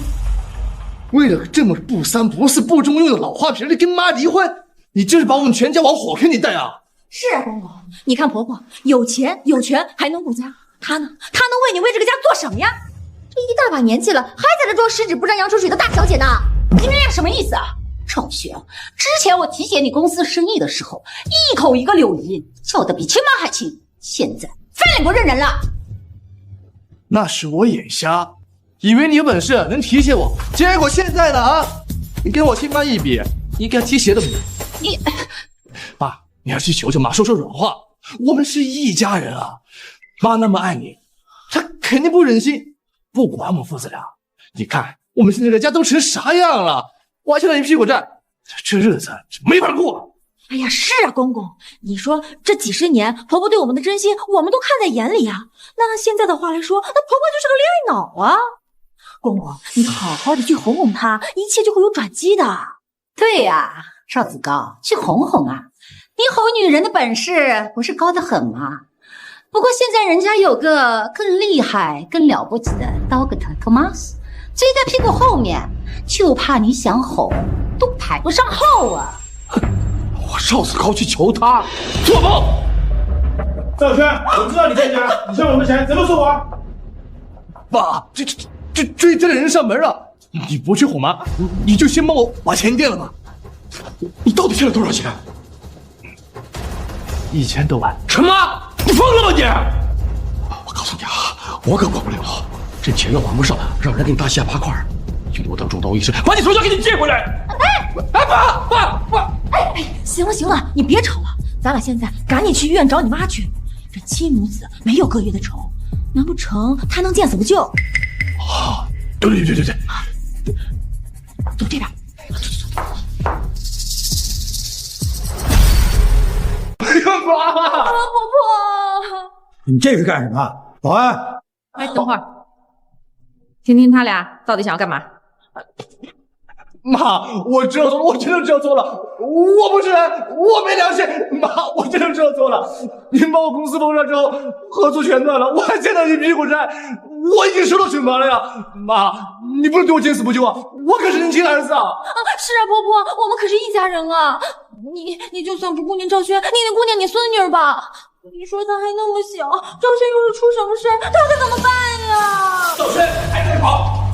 Speaker 3: 为了这么不三不四不中用的老花瓶，你跟妈离婚，你这是把我们全家往火坑里带啊！
Speaker 9: 是啊，公公，你看婆婆有钱有权还能顾家，她呢？她能为你为这个家做什么呀？这一大把年纪了，还在这装十指不沾阳春水的大小姐呢？
Speaker 7: 你们俩什么意思啊？赵轩，之前我提携你公司生意的时候，一口一个柳姨，叫得比亲妈还亲，现在翻脸不认人了。
Speaker 3: 那是我眼瞎，以为你有本事能提携我，结果现在呢啊，你跟我亲妈一比，你给她提鞋都没有。
Speaker 7: 你，
Speaker 3: 爸，你还是求求妈说说软话，我们是一家人啊，妈那么爱你，她肯定不忍心不管我们父子俩。你看我们现在这家都成啥样了，我还欠了一屁股债，这日子没法过。
Speaker 9: 哎呀，是啊，公公，你说这几十年婆婆对我们的真心，我们都看在眼里啊。那按现在的话来说，那婆婆就是个恋爱脑啊。公公，你好好的去哄哄她，一切就会有转机的。
Speaker 7: 对呀，赵子高，去哄哄啊！你哄女人的本事不是高得很吗？不过现在人家有个更厉害、更了不起的Dr. Thomas，追在屁股后面，就怕你想哄都排不上号啊！
Speaker 5: 我赵子高去求他，做梦！
Speaker 14: 赵轩，我知道你在家，你欠我们钱，怎么说我？
Speaker 3: 爸，这追债的人上门了，你不去哄妈，你就先帮我把钱垫了吧。
Speaker 5: 你到底欠了多少钱
Speaker 3: ？1000多万。
Speaker 5: 什么？你疯了吗你？我告诉你啊，我可管不了。这钱要还不上，让人给你大卸8块，顶多等重刀一声，把你手脚给你借回来。哎，爸！
Speaker 9: 哎，行了，你别吵了，咱俩现在赶紧去医院找你妈去。这亲母子没有隔夜的仇，难不成他能见死不救？
Speaker 3: 啊，对，
Speaker 9: 走这边。
Speaker 3: 妈！
Speaker 9: 婆婆，
Speaker 8: 你这是干什么？保安！
Speaker 2: 哎，等会儿，听听他俩到底想要干嘛？
Speaker 3: 妈，我知道错了，我真的知道错了，我不是人，我没良心，妈，我真的知道错了。您把我公司封杀之后，合作全断了，我还欠了一屁股债，我已经受到惩罚了呀。妈，你不能对我见死不救啊！我可是您亲儿子啊！
Speaker 9: 是啊，婆婆，我们可是一家人啊。你就算不顾念赵轩，你得顾念你孙女儿吧。你说他还那么小，赵轩要是出什么事，他可怎么办呀？
Speaker 5: 赵轩还在跑！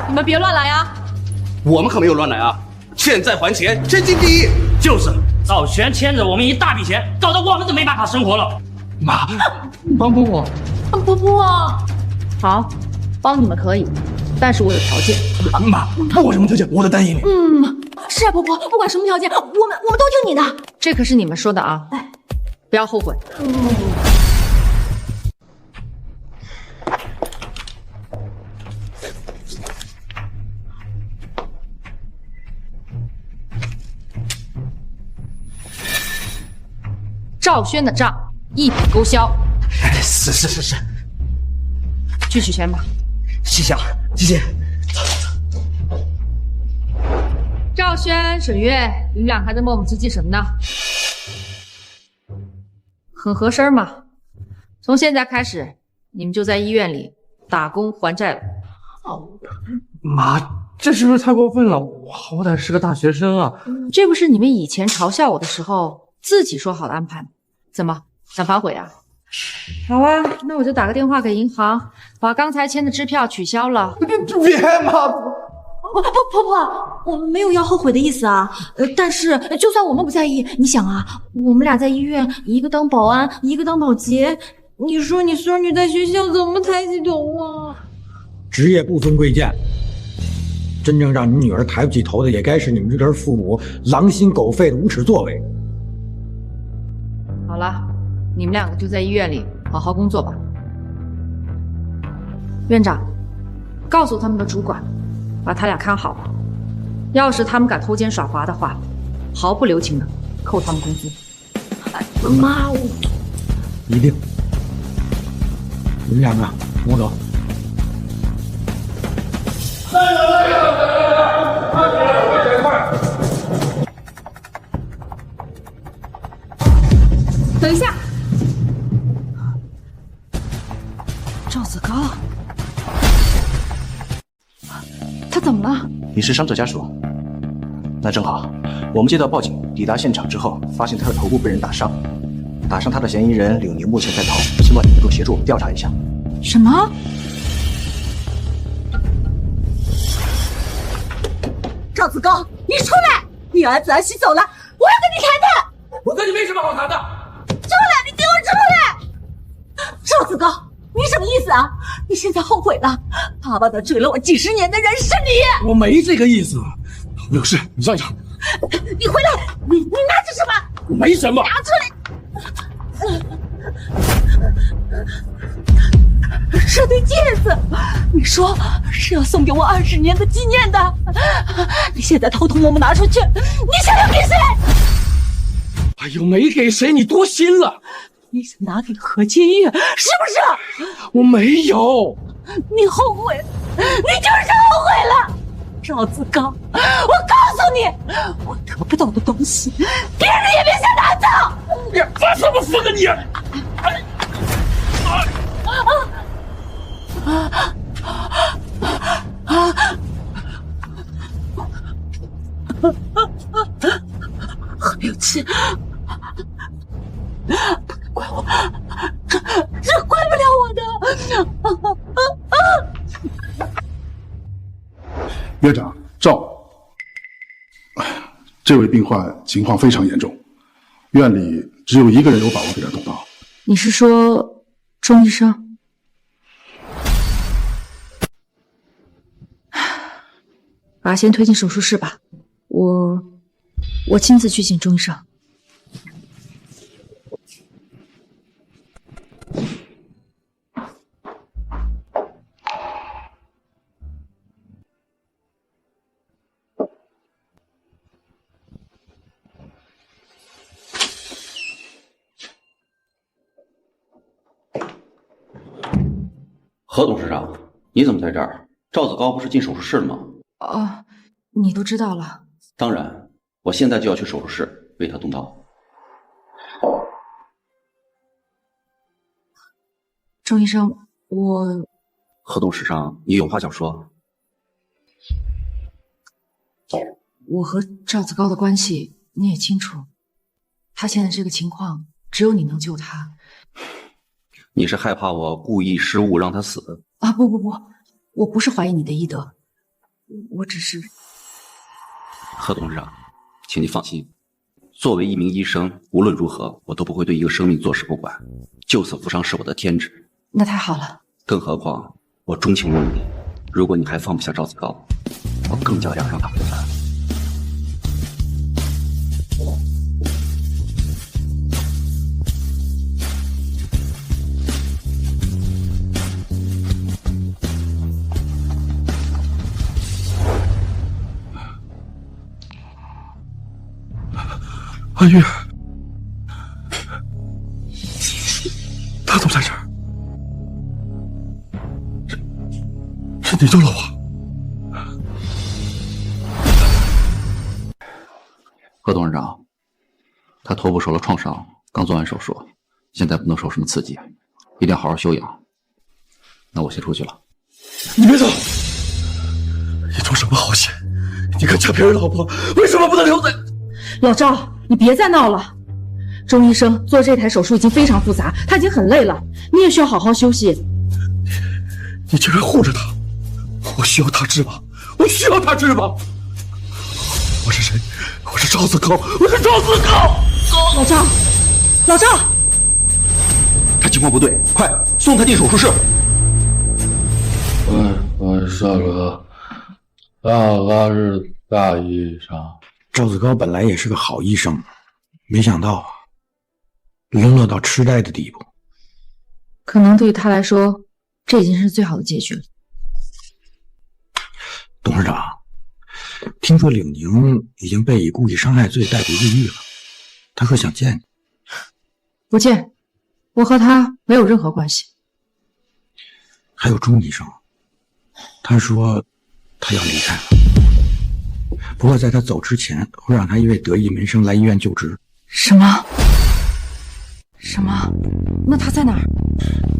Speaker 2: 你们别乱来啊！
Speaker 12: 我们可没有乱来啊！欠债还钱，天经地义。
Speaker 10: 就是赵轩欠着我们一大笔钱，搞得我们都没办法生活了。
Speaker 3: 妈，帮帮我！
Speaker 9: 婆婆，
Speaker 2: 好，帮你们可以，但是我有条件。
Speaker 3: 妈，我什么条件？我都答应你。
Speaker 9: 是啊，婆婆，不管什么条件，我们都听你的。
Speaker 2: 这可是你们说的啊，不要后悔。赵轩的账一笔勾销。
Speaker 3: 是，
Speaker 2: 去取钱吧。
Speaker 3: 谢谢啊，谢谢。
Speaker 2: 赵轩、沈月，你们俩还在磨磨唧唧什么呢？很合身嘛。从现在开始，你们就在医院里打工还债了。
Speaker 3: 妈，这是不是太过分了？我好歹是个大学生啊！
Speaker 2: 这不是你们以前嘲笑我的时候自己说好的安排吗？怎么想反悔啊？好啊，那我就打个电话给银行，把刚才签的支票取消了。
Speaker 3: 别嘛！
Speaker 9: 婆婆，我们没有要后悔的意思啊。但是就算我们不在意，你想啊，我们俩在医院，一个当保安，一个当保洁，你说你孙女在学校怎么抬起头啊？
Speaker 8: 职业不分贵贱，真正让你女儿抬不起头的，也该是你们这对父母狼心狗肺的无耻作为。
Speaker 2: 好了，你们两个就在医院里好好工作吧。院长，告诉他们的主管，把他俩看好。要是他们敢偷奸耍滑的话，毫不留情的扣他们工资。
Speaker 6: 妈，我
Speaker 8: 一定。你们两个跟我走。
Speaker 2: 等一下，赵子高，他怎么了？
Speaker 5: 你是伤者家属？那正好，我们接到报警，抵达现场之后，发现他的头部被人打伤，打伤他的嫌疑人柳宁目前在逃，希望你能够协助我们调查一下。
Speaker 2: 什么？
Speaker 7: 赵子高，你出来！你儿子儿媳走了，我要跟你谈谈。
Speaker 5: 我跟你没什么好谈的。
Speaker 7: 出来，你给我出来！赵子高，你什么意思啊？你现在后悔了？爸爸的追了我几十年的人是你。
Speaker 5: 我没这个意思，我有事，你让一让。
Speaker 7: 你回来！你拿着什么？
Speaker 5: 我没什么。
Speaker 7: 拿出来！是对戒指，你说是要送给我20年的纪念的。你现在偷偷摸摸拿出去，你想要给谁？
Speaker 5: 哎呦，没给谁，你多心了。
Speaker 7: 你想拿给何金玉，是不是？
Speaker 5: 我没有。
Speaker 7: 你后悔，你就是后悔了。赵子高，我告诉你，我得不到的东西，别人也别想拿走。
Speaker 5: 你发什么疯啊你！
Speaker 7: 何有气，不能怪我，这怪不了我的。
Speaker 11: 院长赵，这位病患情况非常严重，院里只有一个人有把握给他动刀。
Speaker 2: 你是说钟医生？把他先推进手术室吧，我亲自去请钟医生。
Speaker 12: 何董事长，你怎么在这儿？赵子高不是进手术室了吗？
Speaker 2: 哦，你都知道了。
Speaker 12: 当然，我现在就要去手术室为他动刀。
Speaker 2: 钟医生，
Speaker 12: 何董事长，你有话想说？
Speaker 2: 我和赵子高的关系你也清楚，他现在这个情况，只有你能救他。
Speaker 12: 你是害怕我故意失误让他死？
Speaker 2: 啊，不，我不是怀疑你的医德，我只是……
Speaker 12: 何董事长，请你放心，作为一名医生，无论如何我都不会对一个生命坐视不管，救死扶伤是我的天职。
Speaker 2: 那太好了。
Speaker 12: 更何况我钟情于你，如果你还放不下赵子高，我更加要让他回来。
Speaker 11: 阿玉，他怎么在这儿？是你救了我。
Speaker 12: 何董事长，他头部受了创伤，刚做完手术，现在不能受什么刺激，一定要好好休养。那我先出去了。
Speaker 11: 你别走！你图什么好险？你敢抢别人老婆，为什么不能留在？
Speaker 2: 老赵，你别再闹了。钟医生做这台手术已经非常复杂，他已经很累了，你也需要好好休息。
Speaker 11: 你竟然护着他！我需要他治吗？我需要他治吗？我是谁？我是赵子高，我是赵子高！
Speaker 2: 老赵，
Speaker 12: 他情况不对，快送他进手术室。
Speaker 5: 快上了！
Speaker 11: 他是大医生。
Speaker 4: 赵子高本来也是个好医生，没想到沦落到痴呆的地步。
Speaker 2: 可能对于他来说，这已经是最好的结局了。
Speaker 4: 董事长，听说柳宁已经被以故意伤害罪逮捕入狱了，他说想见你。
Speaker 2: 不见，我和他没有任何关系。
Speaker 4: 还有钟医生，他说他要离开了，不过在他走之前会让他一位得意门生来医院就职。
Speaker 2: 什么？什么？那他在哪儿？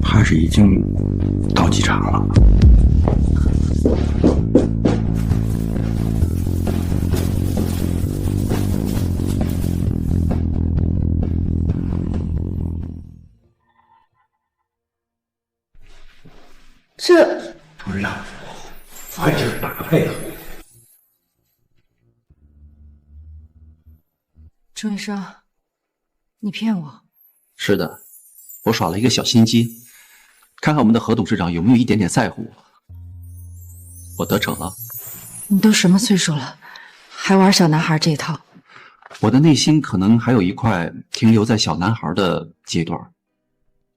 Speaker 4: 怕是已经到机场了。
Speaker 2: 这
Speaker 4: 董事长，快点打个配合。
Speaker 2: 钟医生，你骗我？
Speaker 12: 是的，我耍了一个小心机，看看我们的何董事长有没有一点点在乎我。我得逞了。
Speaker 2: 你都什么岁数了，还玩小男孩这一套？
Speaker 12: 我的内心可能还有一块停留在小男孩的阶段，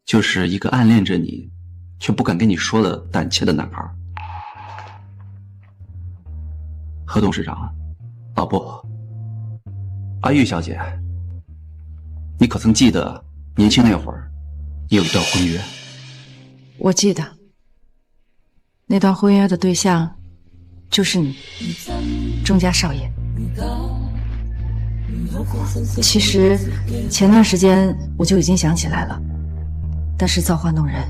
Speaker 12: 就是一个暗恋着你却不敢跟你说的胆怯的男孩。何董事长，哦不，阿玉小姐，你可曾记得年轻那会儿，你有一段婚约？
Speaker 2: 我记得，那段婚约的对象就是你，钟家少爷。其实前段时间我就已经想起来了，但是造化弄人，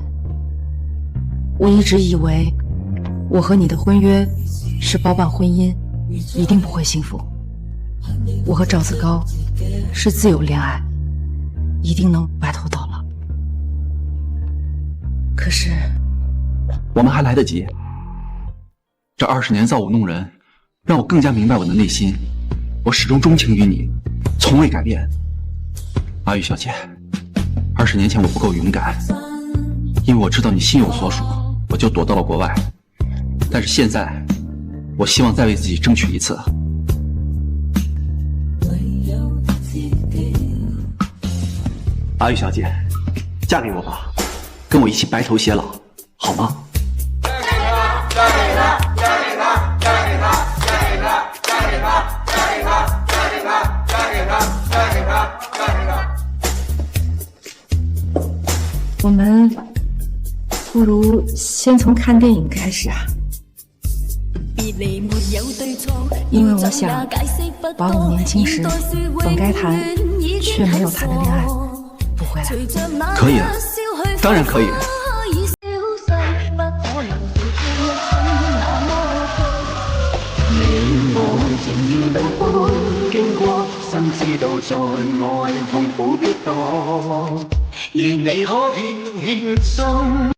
Speaker 2: 我一直以为我和你的婚约是包办婚姻，一定不会幸福。我和赵子高是自由恋爱，一定能白头到老。可是
Speaker 12: 我们还来得及。这20年造物弄人，让我更加明白我的内心，我始终钟情于你，从未改变。阿玉小姐，20年前我不够勇敢，因为我知道你心有所属，我就躲到了国外。但是现在，我希望再为自己争取一次。阿玉小姐，嫁给我吧，跟我一起白头偕老，好吗？
Speaker 2: 我们不如先从看电影开始啊，因为我想把我年轻时本该谈却没有谈的恋爱补回来。
Speaker 12: 可以啊，当然可以。
Speaker 15: 經過，心知道在愛痛苦必多，願你可變輕鬆。